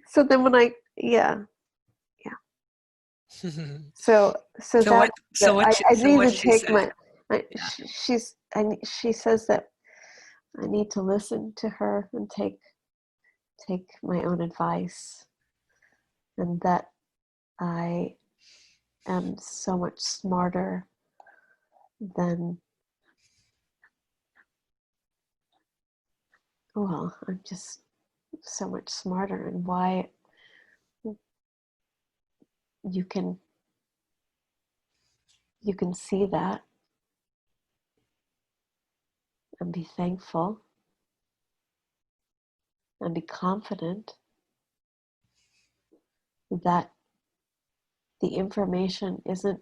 So then when yeah. So So what? that I So need what to she take say? my Yeah. she says that I need to listen to her and take my own advice, and that I am so much smarter than, well, I'm just so much smarter, and why you can see that and be thankful and be confident that the information isn't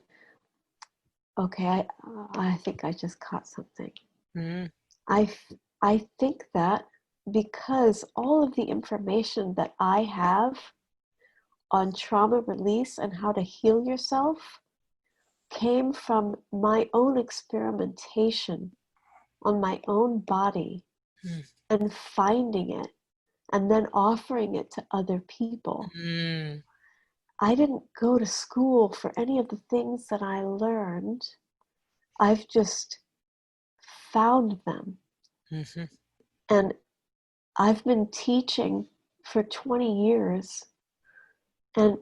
okay. I think I just caught something. Mm. I I think that because all of the information that I have on trauma release and how to heal yourself came from my own experimentation on my own body Mm. and finding it and then offering it to other people. Mm. I didn't go to school for any of the things that I learned. I've just found them. Mm-hmm. And I've been teaching for 20 years. And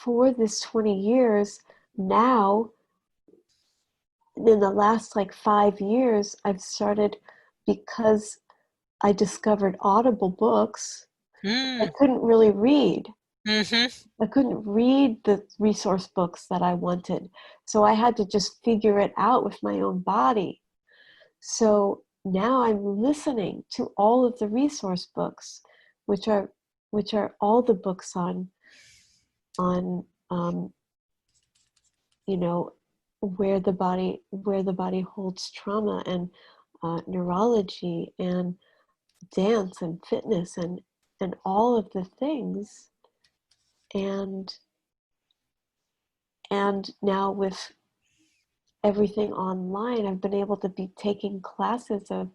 for this 20 years, now, in the last like 5 years, I've started, because I discovered Audible books. I Mm. couldn't really read. Mm-hmm. I couldn't read the resource books that I wanted. So I had to just figure it out with my own body. So now I'm listening to all of the resource books, which are all the books on you know, where the body holds trauma, and neurology and dance and fitness and all of the things, and now with everything online, I've been able to be taking classes of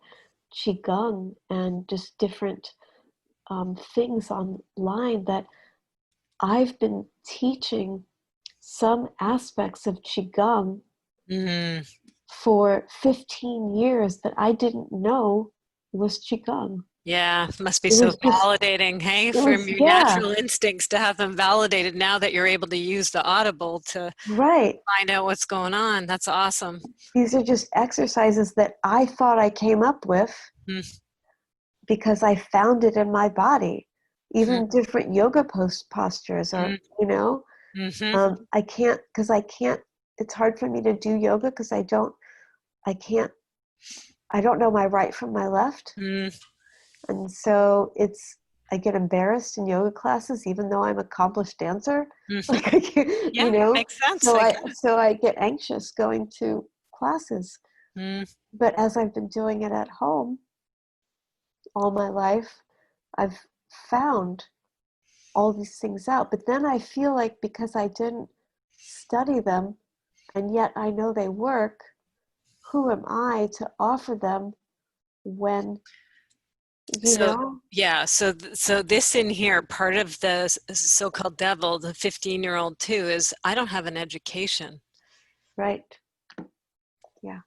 qigong and just different things online that I've been teaching some aspects of qigong Mm. for 15 years that I didn't know was qigong. Yeah, it must be It so was just, validating, hey, it from was, your yeah, natural instincts to have them validated now that you're able to use the Audible to right. find out what's going on. That's awesome. These are just exercises that I thought I came up with Mm-hmm. because I found it in my body. Even different yoga postures, or, Mm-hmm. I can't, because I can't it's hard for me to do yoga because I don't know my right from my left. And so I get embarrassed in yoga classes, even though I'm an accomplished dancer. Like I can't, Yeah, makes sense. So I get anxious going to classes. But as I've been doing it at home all my life, I've found all these things out. But then I feel like because I didn't study them, and yet I know they work, who am I to offer them when, you know? Yeah, so this in here, part of the so-called devil, the 15-year-old too, is I don't have an education. Right. Yeah.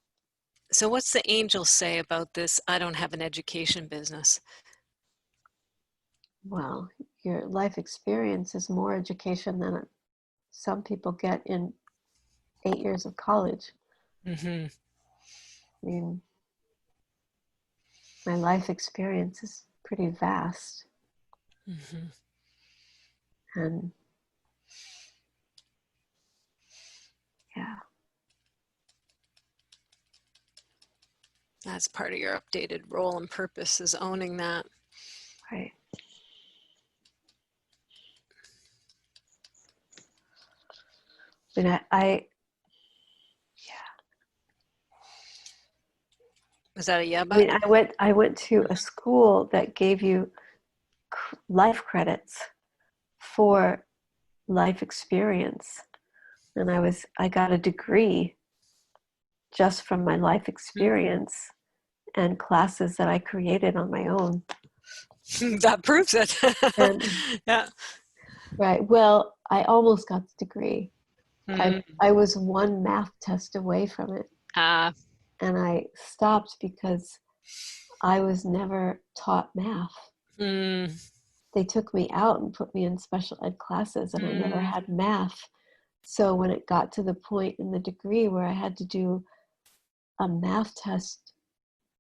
So what's the angel say about this I don't have an education business? Well, your life experience is more education than some people get in 8 years of college. I mean, my life experience is pretty vast. And yeah. That's part of your updated role and purpose, is owning that. Right. I mean, Was that a yeah? I mean, I went to a school that gave you life credits for life experience, and I got a degree just from my life experience and classes that I created on my own. That proves it. And, yeah. right. Well, I almost got the degree. I was one math test away from it. And I stopped because I was never taught math. They took me out and put me in special ed classes, and I never had math. So when it got to the point in the degree where I had to do a math test,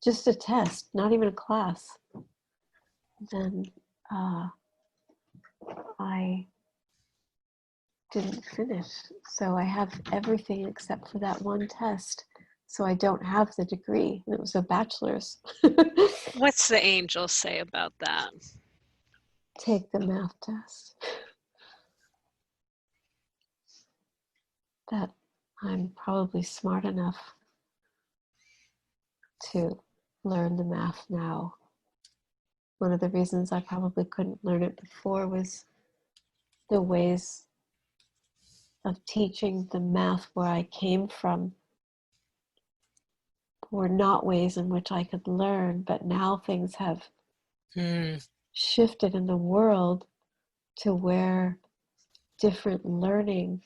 just a test, not even a class, then I didn't finish. So I have everything except for that one test. So I don't have the degree, and it was a bachelor's. What's the angel say about that? Take the math test. That I'm probably smart enough to learn the math now. One of the reasons I probably couldn't learn it before was the ways of teaching the math where I came from were not ways in which I could learn, but now things have shifted in the world to where different learning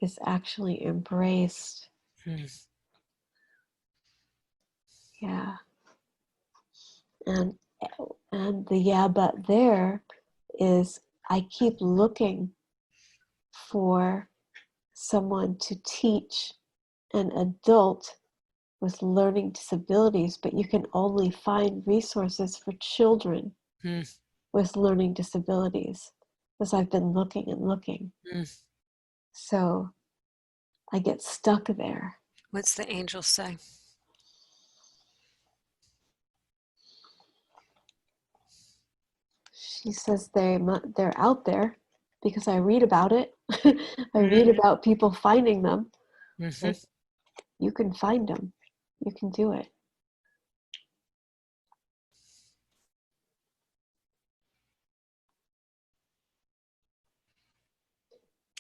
is actually embraced. Yeah. And the yeah but there is I keep looking for someone to teach an adult with learning disabilities, but you can only find resources for children with learning disabilities, because I've been looking and looking. So I get stuck there. What's the angel say? She says they're out there because I read about it. I read about people finding them. Like, you can find them. You can do it.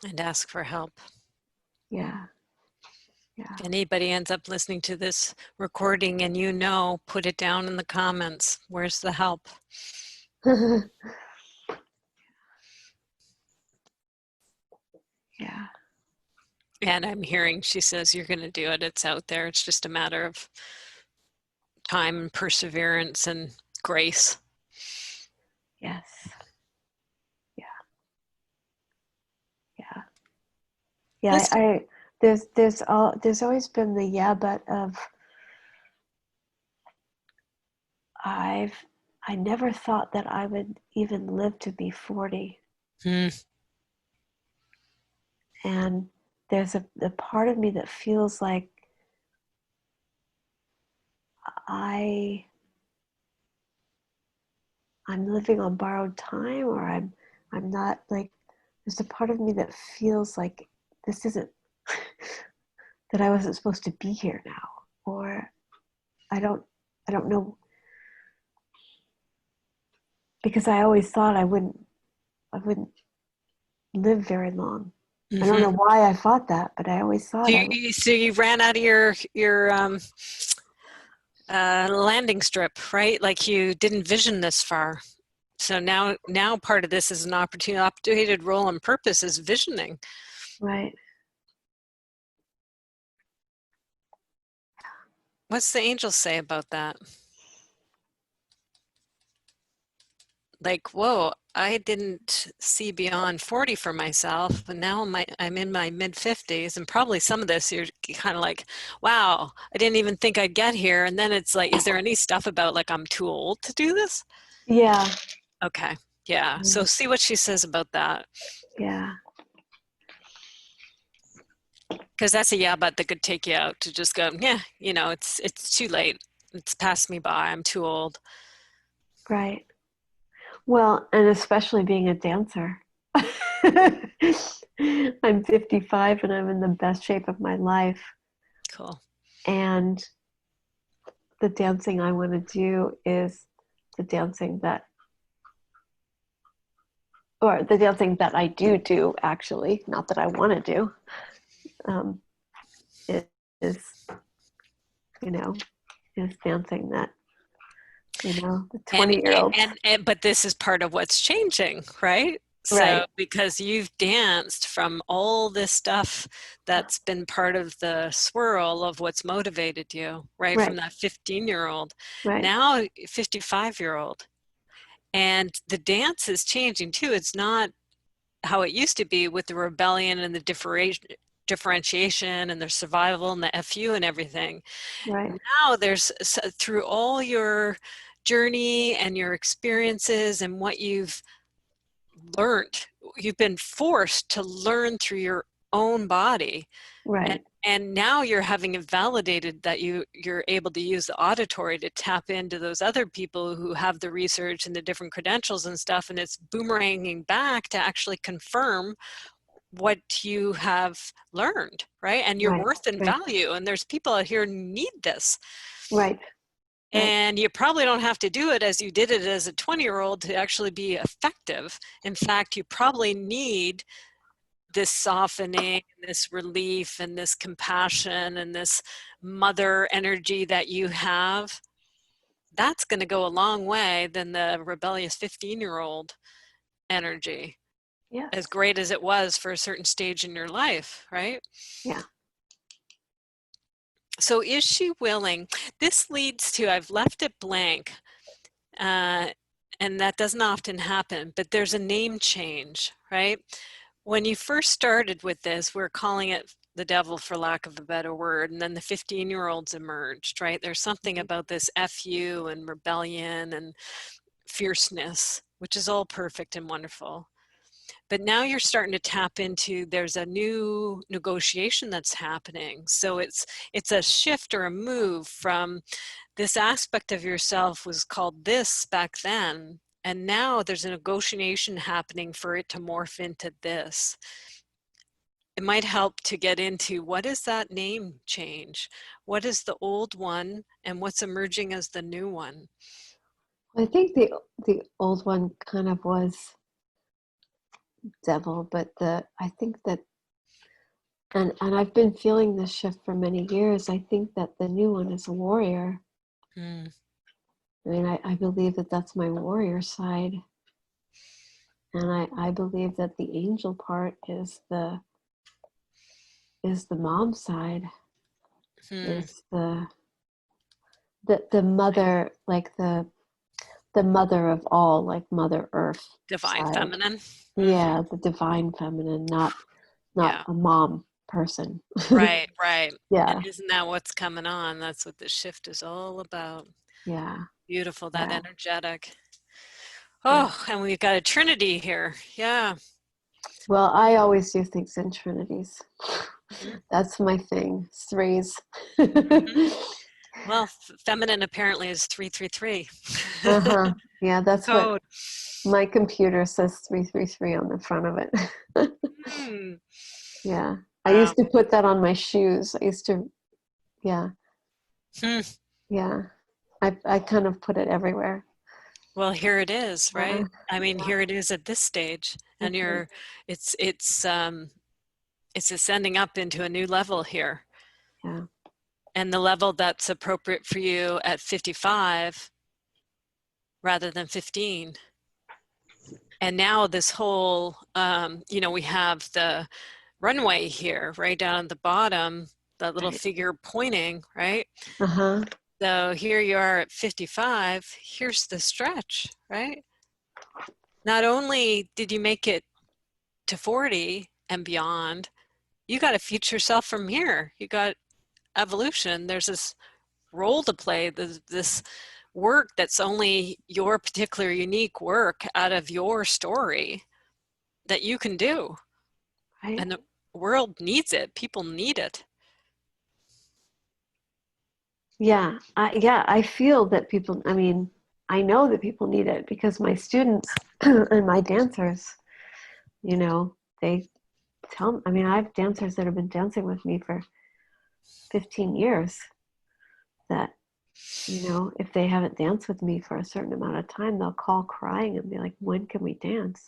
And ask for help. Yeah. Yeah. If anybody ends up listening to this recording and put it down in the comments. Where's the help? Yeah. And I'm hearing she says you're going to do it. It's out there. It's just a matter of time and perseverance and grace. Yes. Yeah. Yeah. Yeah. There's always been the yeah, but of I never thought that I would even live to be 40. And there's a part of me that feels like I'm living on borrowed time, or I'm not, like, there's a part of me that feels like this isn't that I wasn't supposed to be here now, or I don't know, because I always thought I wouldn't live very long. Mm-hmm. I don't know why I thought that, but I always thought so you ran out of your landing strip, right? Like you didn't vision this far. So now part of this is an opportunity. Updated role and purpose is visioning. Right. What's the angels say about that? Like, whoa, I didn't see beyond 40 for myself, but now I'm in my mid-50s, and probably some of this you're kind of like, wow, I didn't even think I'd get here. And then it's like, is there any stuff about like I'm too old to do this? Yeah. Okay. Yeah. So see what she says about that. Yeah. Because that's a yeah, but that could take you out to just go, yeah, you know, it's too late. It's passed me by. I'm too old. Right. Well, and especially being a dancer. I'm 55 and I'm in the best shape of my life. Cool. And the dancing I want to do is the dancing that I do actually, not that I want to do. It is, is dancing that, the 20-year-olds. And but this is part of what's changing, right? So, right. Because you've danced from all this stuff that's been part of the swirl of what's motivated you, right? From that 15-year-old, right. Now 55-year-old. And the dance is changing too. It's not how it used to be with the rebellion and the differentiation and the survival and the FU and everything. Right. Now there's, through all your journey and your experiences and what you've learned, you've been forced to learn through your own body. Right. And now you're having it validated that you're able to use the auditory to tap into those other people who have the research and the different credentials and stuff, and it's boomeranging back to actually confirm what you have learned, right? And your worth and value. And there's people out here who need this. Right. And you probably don't have to do it as you did it as a 20-year-old to actually be effective. In fact, you probably need this softening, this relief, and this compassion, and this mother energy that you have. That's going to go a long way than the rebellious 15-year-old energy. Yes. As great as it was for a certain stage in your life, right? Yeah. So is she willing? This leads to, I've left it blank, and that doesn't often happen, but there's a name change, right? When you first started with this, we're calling it the devil, for lack of a better word, and then the 15-year-olds emerged, right? There's something about this FU and rebellion and fierceness, which is all perfect and wonderful. But now you're starting to tap into, there's a new negotiation that's happening. So it's a shift or a move from this aspect of yourself was called this back then. And now there's a negotiation happening for it to morph into this. It might help to get into, what is that name change? What is the old one and what's emerging as the new one? I think the old one kind of was devil, but I think that, and I've been feeling this shift for many years. I think that the new one is a warrior. I mean, I believe that that's my warrior side, and I believe that the angel part is the mom side, is the mother, like the mother of all, like Mother Earth, divine side. Feminine. Yeah, the divine feminine, not a mom person. Right. Yeah. And isn't that what's coming on? That's what the shift is all about. Yeah. Beautiful, that energetic. Oh, and we've got a trinity here. Yeah. Well, I always do things in trinities. That's my thing. Threes. Mm-hmm. Well, feminine apparently is 333. Uh-huh. Yeah, that's what Code. my computer says, 333 on the front of it. Mm. Yeah. I Wow. used to put that on my shoes. I used to, yeah. Hmm. Yeah. I kind of put it everywhere. Well, here it is, right? I mean, Yeah. here it is at this stage, and Mhm. it's ascending up into a new level here. Yeah. And the level that's appropriate for you at 55 rather than 15. And now this whole, we have the runway here, right down at the bottom, that little Right. figure pointing, right? Uh-huh. So here you are at 55, here's the stretch, right? Not only did you make it to 40 and beyond, you got a future self from here. You got evolution. There's this role to play, this work that's only your particular unique work out of your story that you can do. Right. And the world needs it. People need it. Yeah. I feel that people, I mean, I know that people need it because my students and my dancers, they tell me, I mean, I have dancers that have been dancing with me for 15 years that, if they haven't danced with me for a certain amount of time, they'll call crying and be like, when can we dance?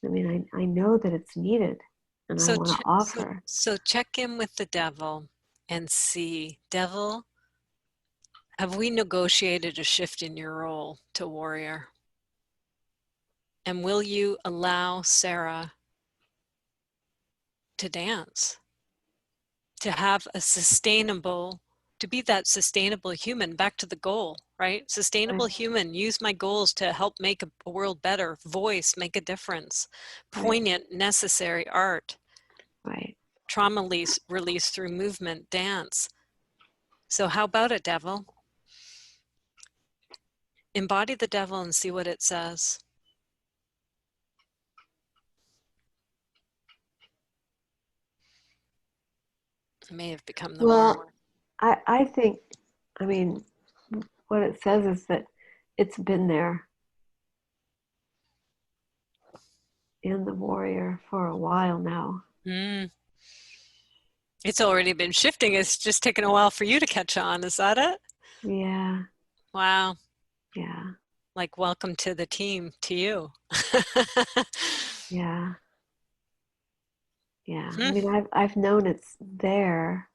I mean, I know that it's needed and I So, want to offer. so check in with the devil and see, devil, have we negotiated a shift in your role to warrior? And will you allow Sarah to dance, to have a sustainable, to be that sustainable human, back to the goal, right? Sustainable Right. human, use my goals to help make a world better, voice, make a difference, Right. poignant, necessary art, Right. trauma release through movement, dance. So how about it, devil? Embody the devil and see what it says. It may have become the Well, warrior. I think, I mean, what it says is that it's been there in the warrior for a while now. Mm. It's already been shifting. It's just taken a while for you to catch on. Is that it? Yeah. Wow. Yeah. Like, welcome to the team, to you. Yeah. Yeah. I mean, I've known it's there.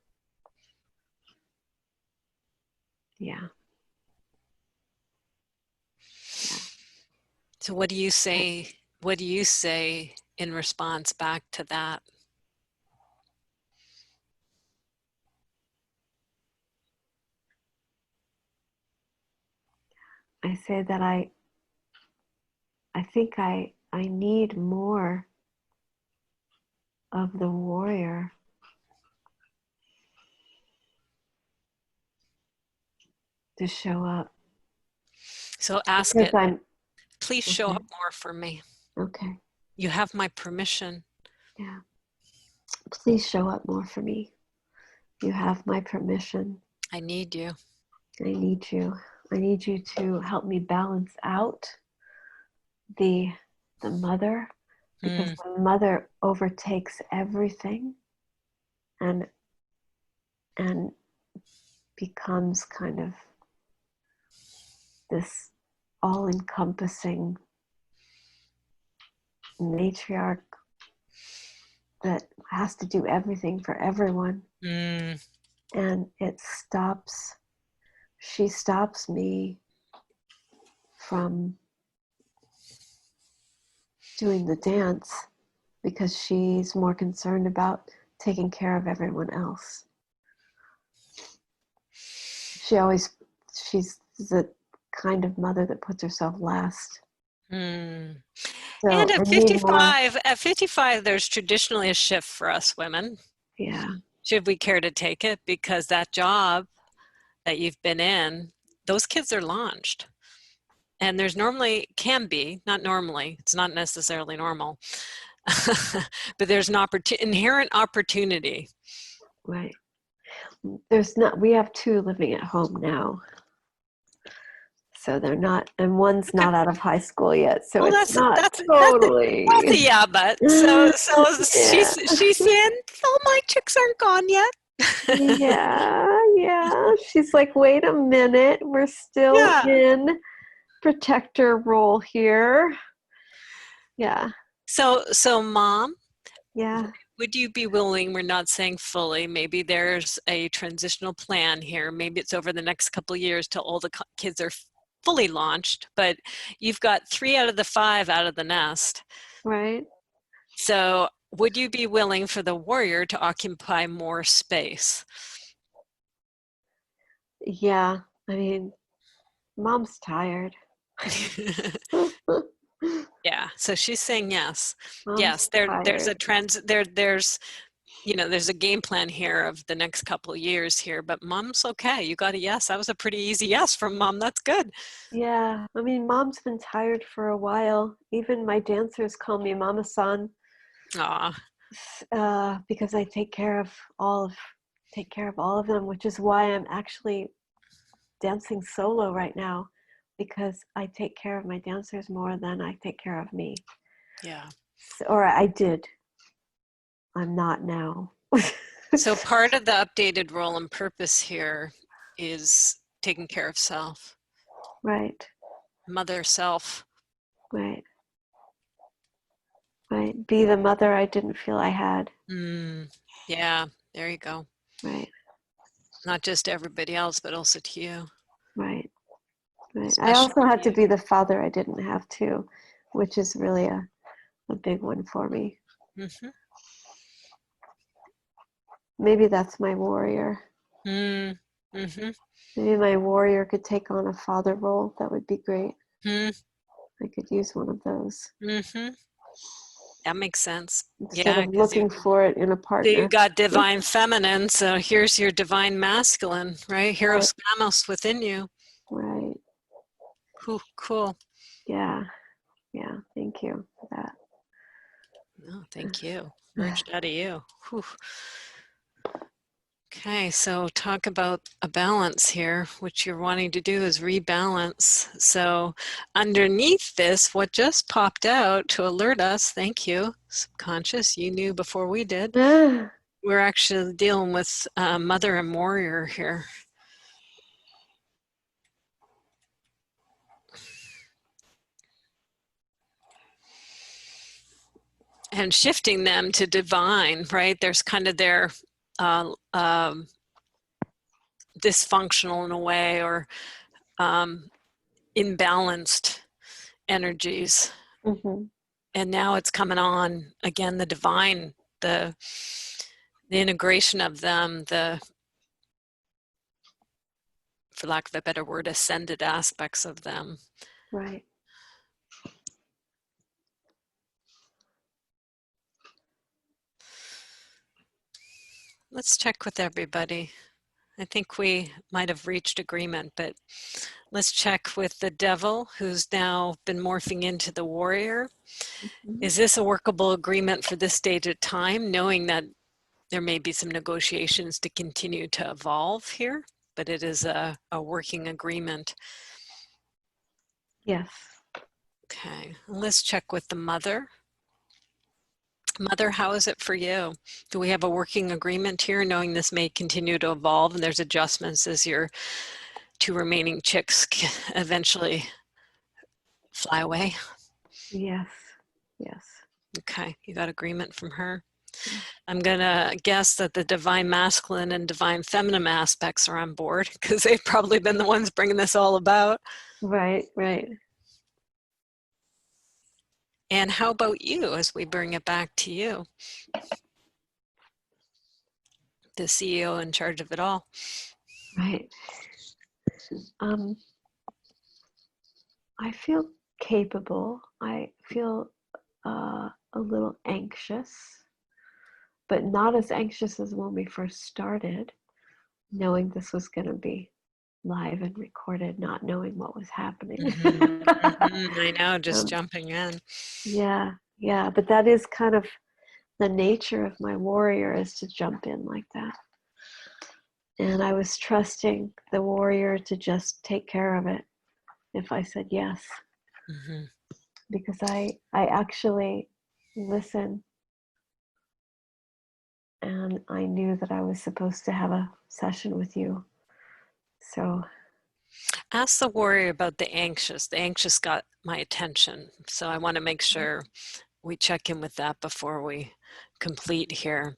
Yeah. Yeah. So what do you say? What do you say in response back to that? I say that I think I need more of the warrior to show up. So ask Because it, I'm please show okay. up more for me. Okay. You have my permission. Yeah. Please show up more for me. You have my permission. I need you. I need you. I need you to help me balance out the mother, because the mother overtakes everything and becomes kind of this all-encompassing matriarch that has to do everything for everyone. And she stops me from doing the dance because she's more concerned about taking care of everyone else. She's the kind of mother that puts herself last. So And I need more. at 55, there's traditionally a shift for us women. Yeah. Should we care to take it? Because that job that you've been in, those kids are launched. And there's normally, can be, not normally, it's not necessarily normal, But there's an inherent opportunity. Right. There's not, we have 2 living at home now. So they're not, and one's not out of high school yet. So Well, it's not that's totally. a yeah, but so Yeah. she's saying, "Oh, my chicks aren't gone yet." Yeah. She's like, wait a minute, we're still in protector role here. Yeah. So Mom, Yeah. would you be willing, we're not saying fully, maybe there's a transitional plan here, maybe it's over the next couple of years till all the kids are fully launched, but you've got 3 out of the 5 out of the nest. Right. So would you be willing for the warrior to occupy more space? Yeah. I mean, Mom's tired. Yeah, so she's saying yes. Mom's yes, there's a tired. there's there's a game plan here of the next couple of years here, but Mom's okay. You got a yes. That was a pretty easy yes from Mom. That's good. Yeah. I mean, Mom's been tired for a while. Even my dancers call me Mama San. Aw. Because I take care of all of them, which is why I'm actually dancing solo right now, because I take care of my dancers more than I take care of me. Yeah. Or I did. I'm not now. So part of the updated role and purpose here is taking care of self. Right. Mother self. Right. Right. Be the mother I didn't feel I had. Yeah, there you go. Right. Not just to everybody else, but also to you. Right. Right. I also had to be the father I didn't have too, which is really a big one for me. Mm-hmm. Maybe that's my warrior. Mm-hmm. Maybe my warrior could take on a father role. That would be great. Mm-hmm. I could use one of those. Mm-hmm. That makes sense. Instead of looking for it in a partner. You got divine feminine, so here's your divine masculine, right? Hieros Gamos within you. Right. Cool. Yeah. Yeah. Thank you for that. No, thank you. Merged out of you. Whew. Okay, so talk about a balance here. What you're wanting to do is rebalance. So underneath this, what just popped out to alert us, thank you, subconscious, you knew before we did, we're actually dealing with mother and warrior here. And shifting them to divine, right? There's kind of their dysfunctional in a way, or imbalanced energies. Mm-hmm. And now it's coming on again, the divine, the integration of them, for lack of a better word, ascended aspects of them. Right. Let's check with everybody. I think we might have reached agreement, but let's check with the devil, who's now been morphing into the warrior. Mm-hmm. Is this a workable agreement for this stage of time, knowing that there may be some negotiations to continue to evolve here, but it is a working agreement? Yes. Okay, let's check with the mother. Mother, how is it for you? Do we have a working agreement here, knowing this may continue to evolve and there's adjustments as your 2 remaining chicks eventually fly away? Yes. Yes. Okay, you got agreement from her. I'm gonna guess that the divine masculine and divine feminine aspects are on board, because they've probably been the ones bringing this all about. Right, right. And how about you, as we bring it back to you, the CEO in charge of it all? Right. I feel capable. I feel a little anxious, but not as anxious as when we first started, knowing this was going to be live and recorded, not knowing what was happening. Mm-hmm. Mm-hmm. I know, just jumping in. Yeah, Yeah, but that is kind of the nature of my warrior, is to jump in like that. And I was trusting the warrior to just take care of it if I said yes. Mm-hmm. Because I actually listened, and I knew that I was supposed to have a session with you. So ask the warrior about the anxious. The anxious got my attention. So I want to make sure we check in with that before we complete here.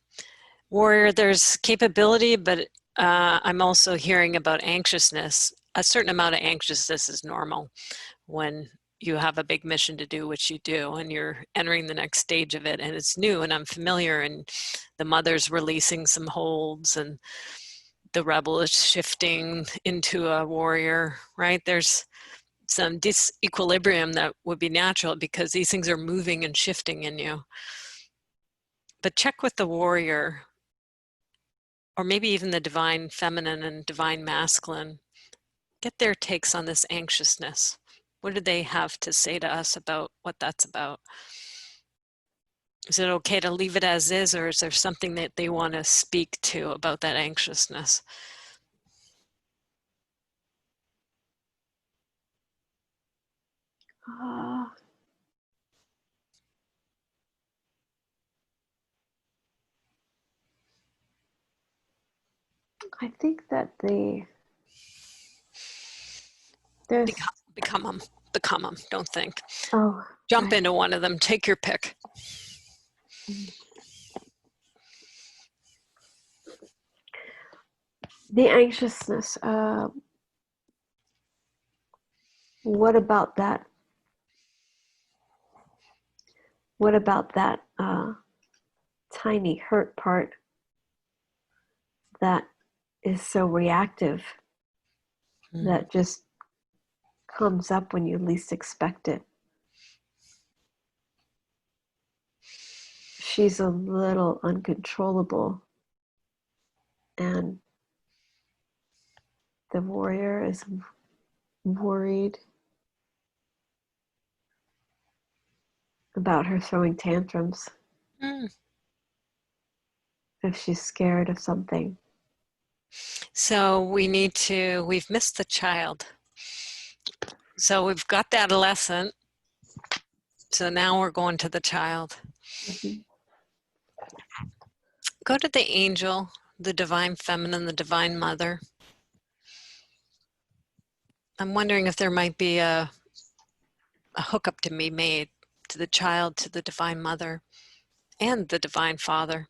Warrior, there's capability, but I'm also hearing about anxiousness. A certain amount of anxiousness is normal when you have a big mission to do, which you do, and you're entering the next stage of it, and it's new and unfamiliar, and the mother's releasing some holds, and the rebel is shifting into a warrior, right? There's some disequilibrium that would be natural because these things are moving and shifting in you. But check with the warrior, or maybe even the divine feminine and divine masculine. Get their takes on this anxiousness. What do they have to say to us about what that's about? Is it okay to leave it as is, or is there something that they want to speak to about that anxiousness? I think that there's become them. Don't think. Oh, jump right. into one of them. Take your pick. The anxiousness. What about that? What about that tiny hurt part that is so reactive, that just comes up when you least expect it? She's a little uncontrollable, and the warrior is worried about her throwing tantrums. If she's scared of something. So we've missed the child. So we've got the adolescent. So now we're going to the child. Mm-hmm. Go to the angel, the divine feminine, the divine mother. I'm wondering if there might be a hookup to be made to the child, to the divine mother, and the divine father.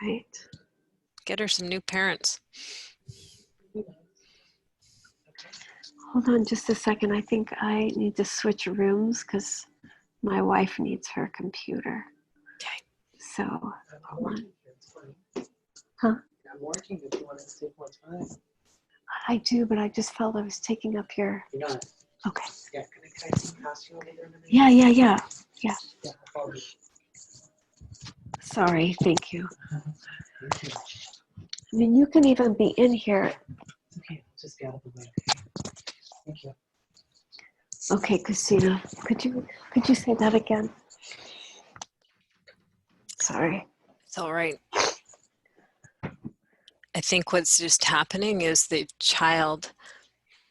Right. Get her some new parents. Hold on just a second. I think I need to switch rooms because my wife needs her computer. Okay. So, hold on. Huh? I'm working if you want to take more time. I do, but I just felt I was taking up your... You're not. Okay. Yeah, can I come past you over there in a minute? Yeah. Yeah, I'll follow you. Sorry, thank you. Thank you. I mean, you can even be in here. Okay, just get out of the way. Thank you. Okay, Christina, could you say that again? Sorry. It's all right. I think what's just happening is the child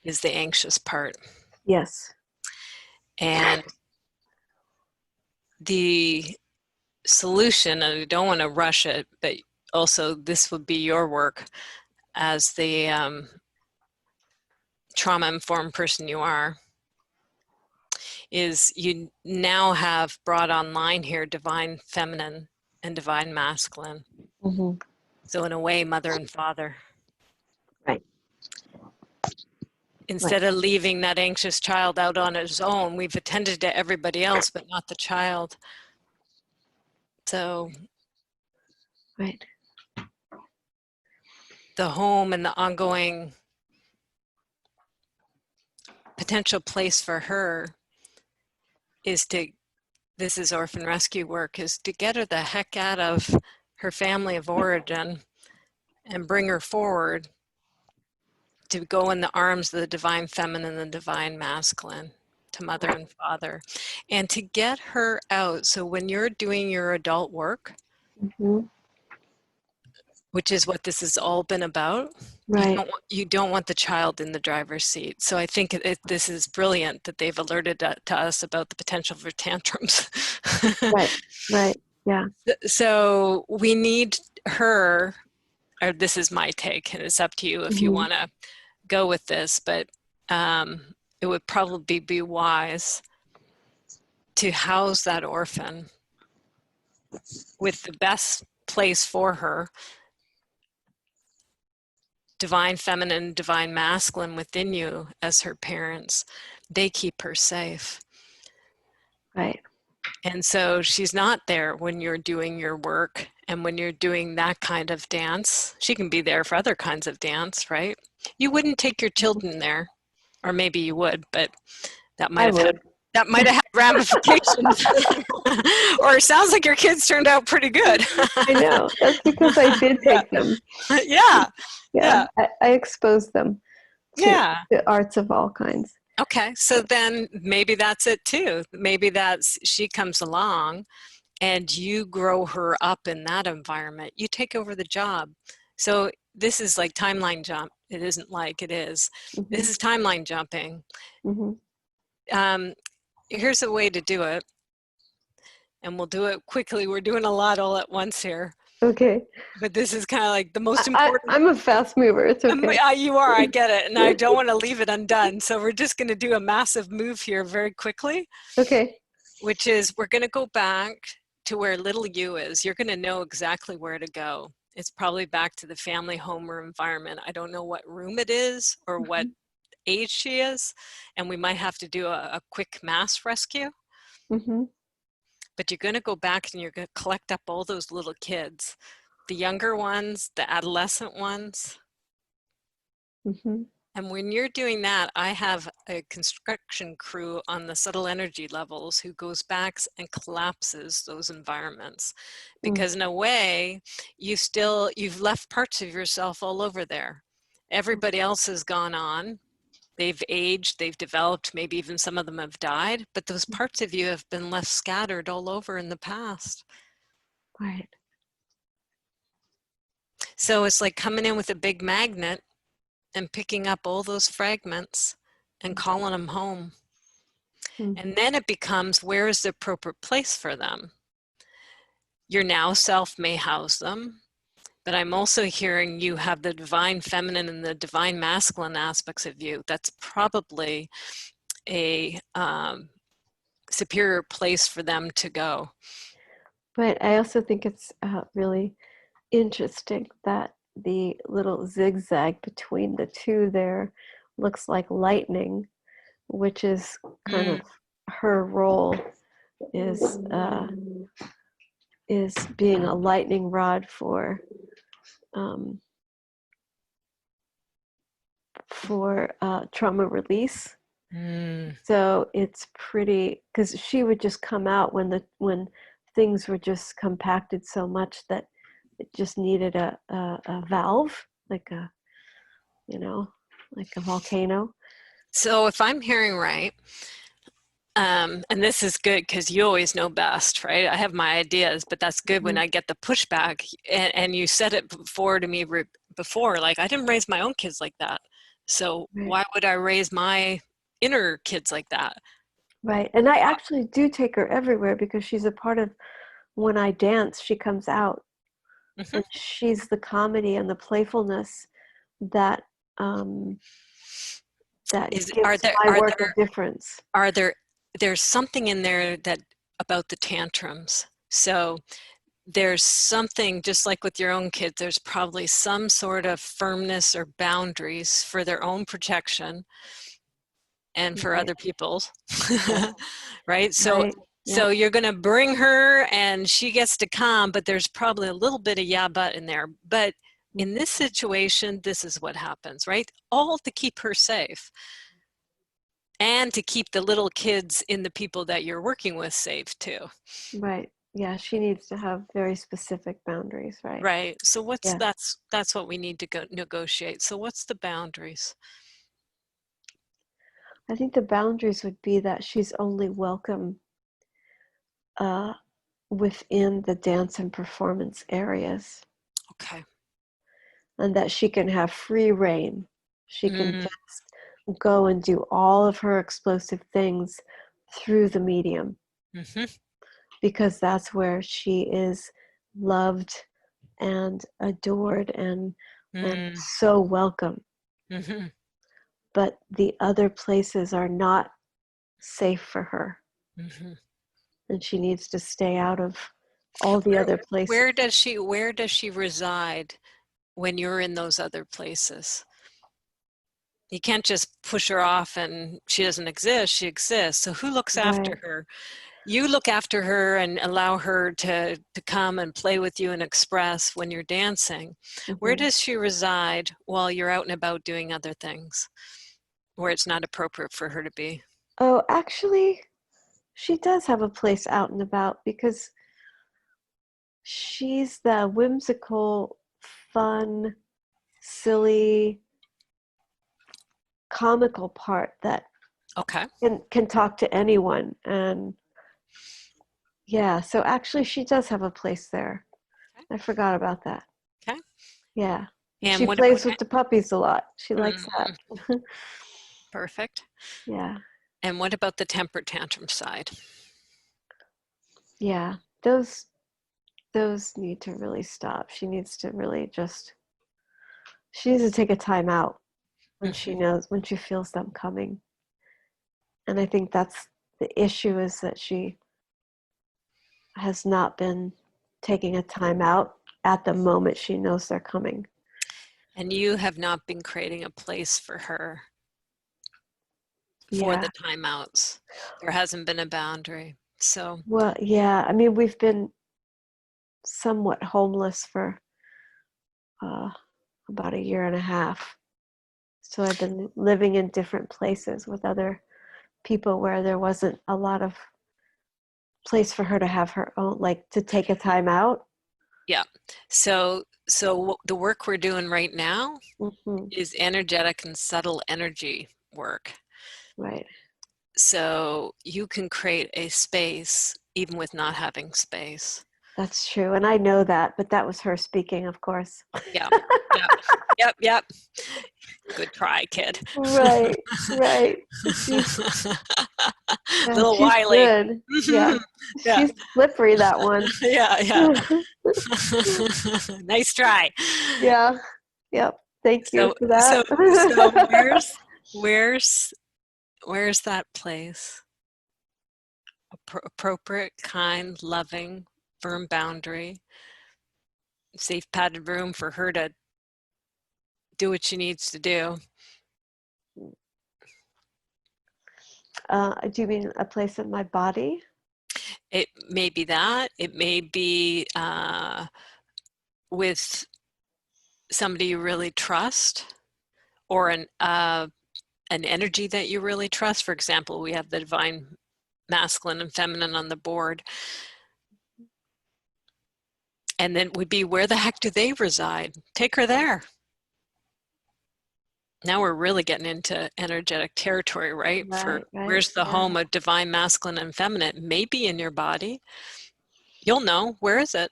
is the anxious part. Yes. And the solution, and I don't want to rush it, but also this would be your work as the trauma-informed person you are, is you now have brought online here divine feminine and divine masculine. Mm-hmm. So in a way, mother and father. Right. Instead of leaving that anxious child out on his own, we've attended to everybody else, but not the child. So right. The home and the ongoing potential place for her is this is orphan rescue work, is to get her the heck out of her family of origin and bring her forward to go in the arms of the divine feminine and the divine masculine. to mother and father, and to get her out. So when you're doing your adult work, which is what this has all been about, Right. you don't want the child in the driver's seat. So I think this is brilliant that they've alerted to us about the potential for tantrums. Right. Yeah. So we need her, or this is my take, and it's up to you if you want to go with this, but it would probably be wise to house that orphan with the best place for her, divine feminine, divine masculine within you as her parents. They keep her safe. Right. And so she's not there when you're doing your work and when you're doing that kind of dance. She can be there for other kinds of dance, right? You wouldn't take your children there, or maybe you would, but that might have had ramifications. Or it sounds like your kids turned out pretty good. I know. That's because I did take them. Yeah. I exposed them to arts of all kinds. Okay, so then maybe that's it too. Maybe that's she comes along and you grow her up in that environment. You take over the job. So this is like timeline jump. It isn't like it is. This is timeline jumping. Here's a way to do it. And we'll do it quickly. We're doing a lot all at once here. Okay. But this is kind of like the most important. I'm a fast mover. It's okay. You are, I get it. And I don't want to leave it undone. So we're just going to do a massive move here very quickly. Okay. Which is we're going to go back to where little you is. You're going to know exactly where to go. It's probably back to the family home or environment. I don't know what room it is or what age she is. And we might have to do a quick mass rescue. But you're going to go back and you're going to collect up all those little kids, the younger ones, the adolescent ones. And when you're doing that, I have a construction crew on the subtle energy levels who goes back and collapses those environments. Because in a way, you've left parts of yourself all over there. Everybody else has gone on. They've aged, they've developed, maybe even some of them have died, but those parts of you have been left scattered all over in the past. Right. So it's like coming in with a big magnet and picking up all those fragments and calling them home. And then it becomes, where is the appropriate place for them? Your now self may house them. But I'm also hearing you have the divine feminine and the divine masculine aspects of you. That's probably a superior place for them to go. But I also think it's really interesting that the little zigzag between the two there looks like lightning, which is kind of her role is being a lightning rod for trauma release. So it's pretty, because she would just come out when things were just compacted so much that it just needed a valve, like a volcano. So if I'm hearing right, and this is good because you always know best, right? I have my ideas, but that's good when I get the pushback. And you said it before to me before, like I didn't raise my own kids like that. So why would I raise my inner kids like that? Right. And I actually do take her everywhere because she's a part of, when I dance, she comes out. And she's the comedy and the playfulness that gives my work a difference. There's something in there that about the tantrums. So there's something, just like with your own kids, there's probably some sort of firmness or boundaries for their own protection and for other people's, right? So you're going to bring her and she gets to calm, but there's probably a little bit of yeah, but in there. But in this situation, this is what happens, right? All to keep her safe. And to keep the little kids in the people that you're working with safe too. Right. Yeah, she needs to have very specific boundaries, right? Right. So that's what we need to go negotiate. So what's the boundaries? I think the boundaries would be that she's only welcome within the dance and performance areas. Okay. And that she can have free reign. She can just go and do all of her explosive things through the medium. Because that's where she is loved and adored and so welcome. But the other places are not safe for her. And she needs to stay out of all the other places. Where does she reside when you're in those other places? You can't just push her off and she doesn't exist. She exists. So who looks after her? You look after her and allow her to come and play with you and express when you're dancing. Where does she reside while you're out and about doing other things where it's not appropriate for her to be? Oh, actually, she does have a place out and about because she's the whimsical, fun, silly, comical part that can talk to anyone. And yeah, so actually she does have a place there. I forgot about that. Okay. Yeah. And she plays with the puppies a lot. She likes that. Perfect. Yeah. And what about the temper tantrum side? Yeah, those need to really stop. She needs to really she needs to take a time out when she feels them coming. And I think that's the issue, is that she has not been taking a time out at the moment she knows they're coming. And you have not been creating a place for her for the timeouts. There hasn't been a boundary. So well, yeah, I mean, we've been somewhat homeless for about 1.5 years. So I've been living in different places with other people where there wasn't a lot of place for her to have her own, like to take a time out. Yeah. So the work we're doing right now is energetic and subtle energy work. Right. So you can create a space even with not having space. That's true. And I know that, but that was her speaking, of course. Yeah. Yep. Good try, kid. Right. Little she's wily. Good. Yeah. She's slippery, that one. Yeah. Nice try. Yeah. Yep. Thank you for that. So where's that place? Appropriate, kind, loving, firm boundary, safe padded room for her to do what she needs to do. Do you mean a place in my body? It may be that. It may be with somebody you really trust, or an energy that you really trust. For example, we have the divine masculine and feminine on the board. And then would be, where the heck do they reside? Take her there. Now we're really getting into energetic territory, right? Where's the home of divine masculine and feminine? Maybe in your body. You'll know. Where is it?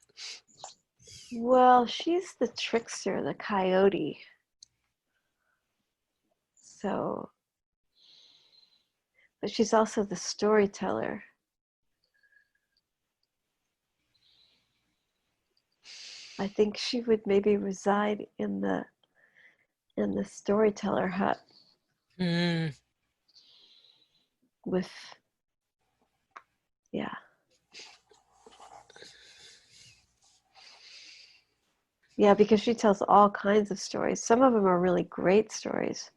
Well, she's the trickster, the coyote. So, but she's also the storyteller. I think she would maybe reside in the storyteller hut. With, yeah. Yeah, because she tells all kinds of stories. Some of them are really great stories,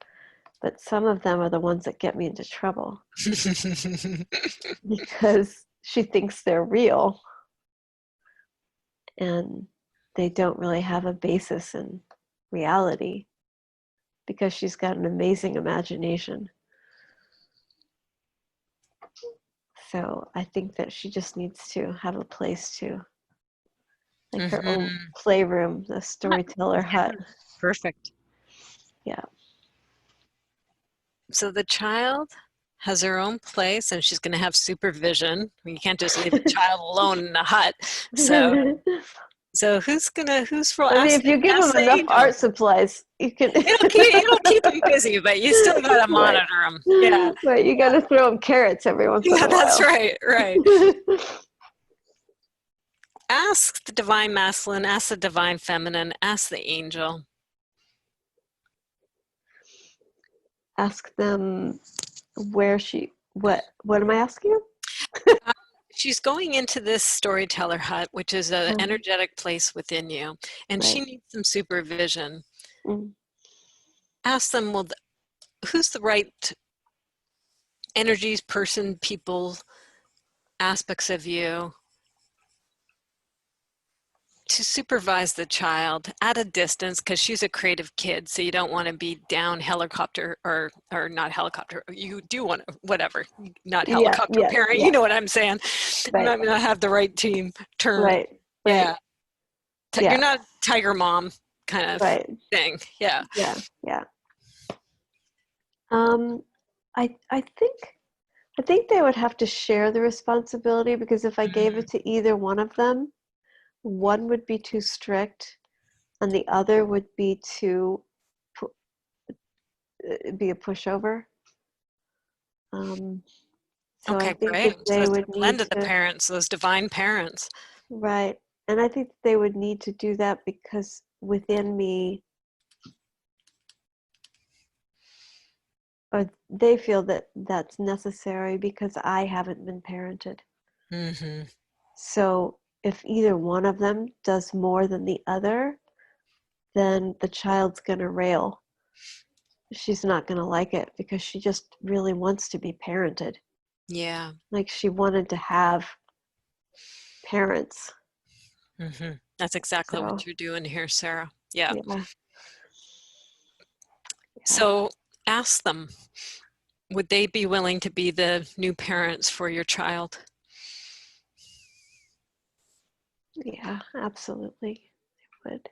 but some of them are the ones that get me into trouble because she thinks they're real and they don't really have a basis in reality, because she's got an amazing imagination. So I think that she just needs to have a place to, like her own playroom, the storyteller hut. Perfect. Yeah. So the child has her own place, and she's going to have supervision. I mean, you can't just leave a child alone in a hut. So who's role? I mean, if you give them enough art supplies, you can. It'll keep them busy, but you still got to monitor them. Yeah, right. You got to throw them carrots every once in a while. That's right. Right. Ask the divine masculine. Ask the divine feminine. Ask the angel. Ask them where she. What am I asking you? She's going into this storyteller hut, which is an energetic place within you, and she needs some supervision. Ask them, well, who's the right energies, person, people, aspects of you to supervise the child at a distance, because she's a creative kid, so you don't want to be down helicopter or not helicopter. You do want to, whatever, not helicopter parent. You know what I'm saying? Right. I'm not have the right team term. Right. Yeah. You're not tiger mom kind of thing. Yeah. Yeah. Yeah. I think they would have to share the responsibility, because if I gave it to either one of them, one would be too strict and the other would be be a pushover. So okay, I think great. that they would blend need of the parents, those divine parents. Right. And I think they would need to do that because within me, or they feel that that's necessary because I haven't been parented. Mm-hmm. So if either one of them does more than the other, then the child's going to rail. She's not going to like it because she just really wants to be parented. Yeah. Like she wanted to have parents. Mm-hmm. That's exactly what you're doing here, Sarah. Yeah. So ask them, would they be willing to be the new parents for your child? Yeah, absolutely. They would.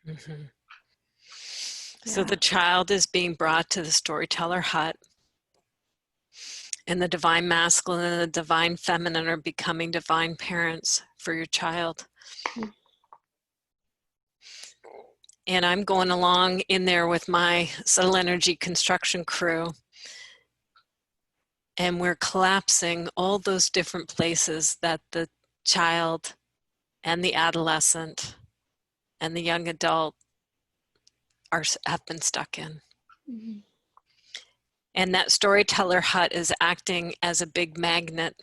Mm-hmm. So the child is being brought to the storyteller hut, and the divine masculine and the divine feminine are becoming divine parents for your child. Mm-hmm. And I'm going along in there with my subtle energy construction crew, and we're collapsing all those different places that the child and the adolescent and the young adult have been stuck in. Mm-hmm. And that storyteller hut is acting as a big magnet,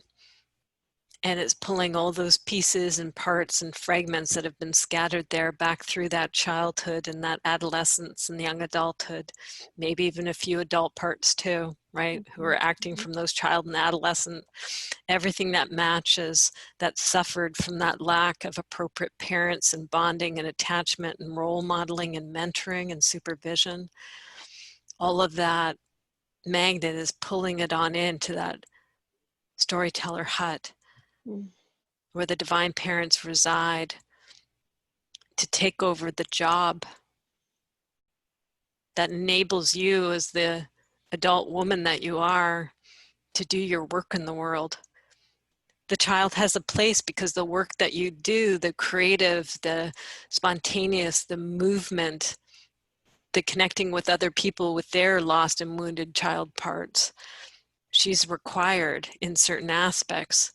and it's pulling all those pieces and parts and fragments that have been scattered there back through that childhood and that adolescence and young adulthood, maybe even a few adult parts too, right? Mm-hmm. Who are acting from those child and adolescent, everything that matches, that suffered from that lack of appropriate parents and bonding and attachment and role modeling and mentoring and supervision. All of that magnet is pulling it on into that storyteller hut, where the divine parents reside, to take over the job that enables you as the adult woman that you are to do your work in the world. The child has a place because the work that you do, the creative, the spontaneous, the movement, the connecting with other people with their lost and wounded child parts, she's required in certain aspects.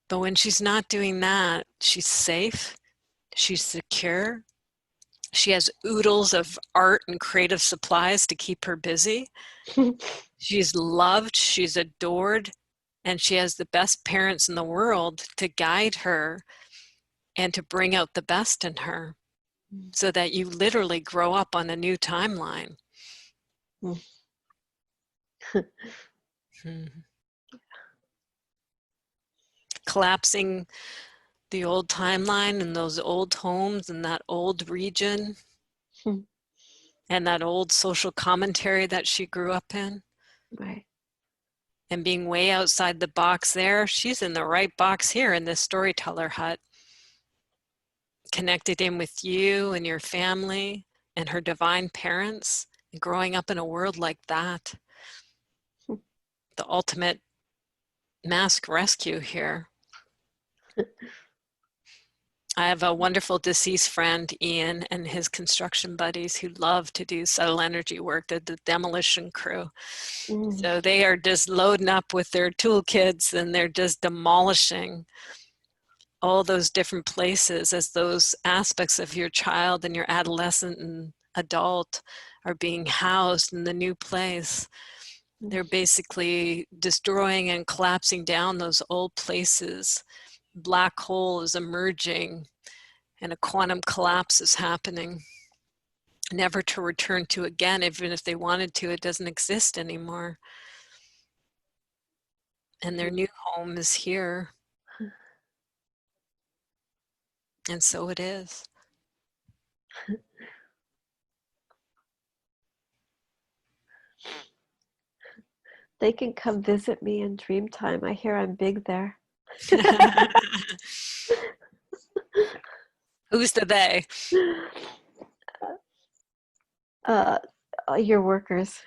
But when she's not doing that, she's safe, she's secure, she has oodles of art and creative supplies to keep her busy. She's loved, she's adored, and she has the best parents in the world to guide her and to bring out the best in her, so that you literally grow up on a new timeline. Collapsing the old timeline and those old homes and that old region and that old social commentary that she grew up in. Right. And being way outside the box there, she's in the right box here in this storyteller hut, connected in with you and your family and her divine parents, and growing up in a world like that. the ultimate mask rescue here. I have a wonderful deceased friend, Ian, and his construction buddies who love to do subtle energy work. They're the demolition crew. So they are just loading up with their toolkits and they're just demolishing all those different places as those aspects of your child and your adolescent and adult are being housed in the new place. They're basically destroying and collapsing down those old places. Black hole is emerging and a quantum collapse is happening, never to return to again. Even if they wanted to, it doesn't exist anymore. And their new home is here. And so it is. They can come visit me in dream time. I hear I'm big there. Who's the they? Your workers.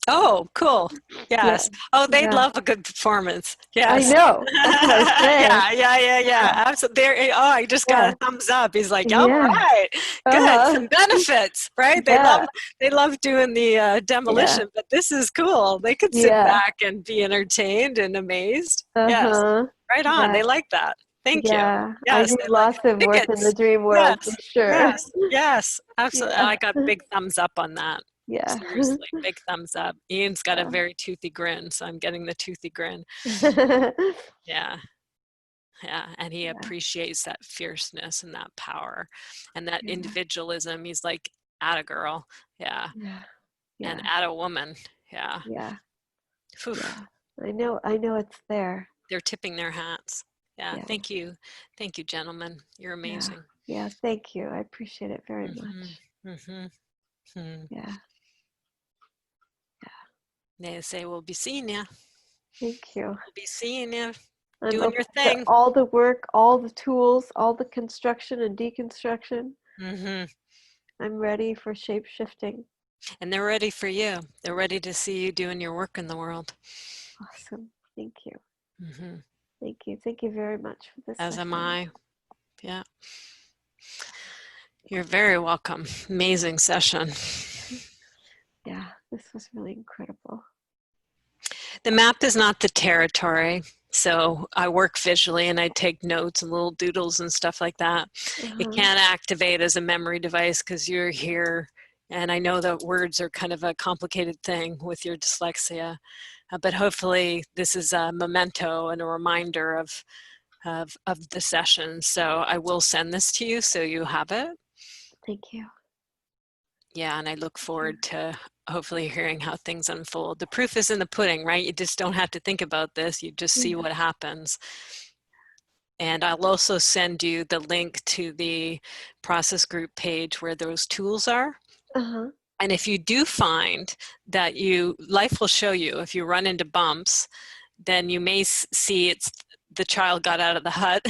Oh, cool. Yes. Yeah. Oh, they Yeah. love a good performance. Yes. I know. That's what I'm saying. Yeah. Absolutely. Oh, I just got a thumbs up. He's like, all right, good. Some benefits, right? They love doing the demolition, but this is cool. They could sit back and be entertained and amazed. Yes. Right on. They like that. Thank you. Yes, I do lots of work in the dream world, for sure. Yes, absolutely. I got big thumbs up on that. Yeah. Seriously, big thumbs up. Ian's got a very toothy grin, so I'm getting the toothy grin. Yeah. And he appreciates that fierceness and that power and that individualism. He's like, atta girl. Yeah. And atta woman. Yeah. I know it's there. They're tipping their hats. Thank you, gentlemen. You're amazing. Yeah, thank you. I appreciate it very much. They say we'll be seeing you. Thank you. We'll be seeing you. I'm doing your thing. All the work, all the tools, all the construction and deconstruction. I'm ready for shape shifting. And they're ready for you. They're ready to see you doing your work in the world. Awesome. Thank you. Thank you. Thank you very much for this. As am I. Yeah. You're very welcome. Amazing session. Yeah, this was really incredible. The map is not the territory. So I work visually and I take notes and little doodles and stuff like that. It can't activate as a memory device because you're here. And I know that words are kind of a complicated thing with your dyslexia. But hopefully this is a memento and a reminder of the session. So I will send this to you so you have it. Thank you. Yeah, and I look forward to hopefully hearing how things unfold. The proof is in the pudding, right? You just don't have to think about this. You just see what happens. And I'll also send you the link to the process group page where those tools are. And if you do find that life will show you, if you run into bumps, then you may see the child got out of the hut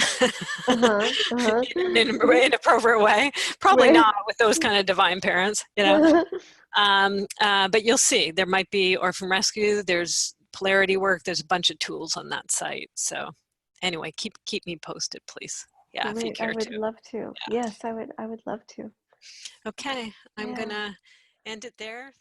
in an inappropriate way. Probably not with those kind of divine parents, you know. But you'll see there might be orphan rescue. There's polarity work. There's a bunch of tools on that site. So anyway, keep me posted, please. Yeah, if you care to. I would love to. Yes, I would love to. Okay, I'm gonna end it there.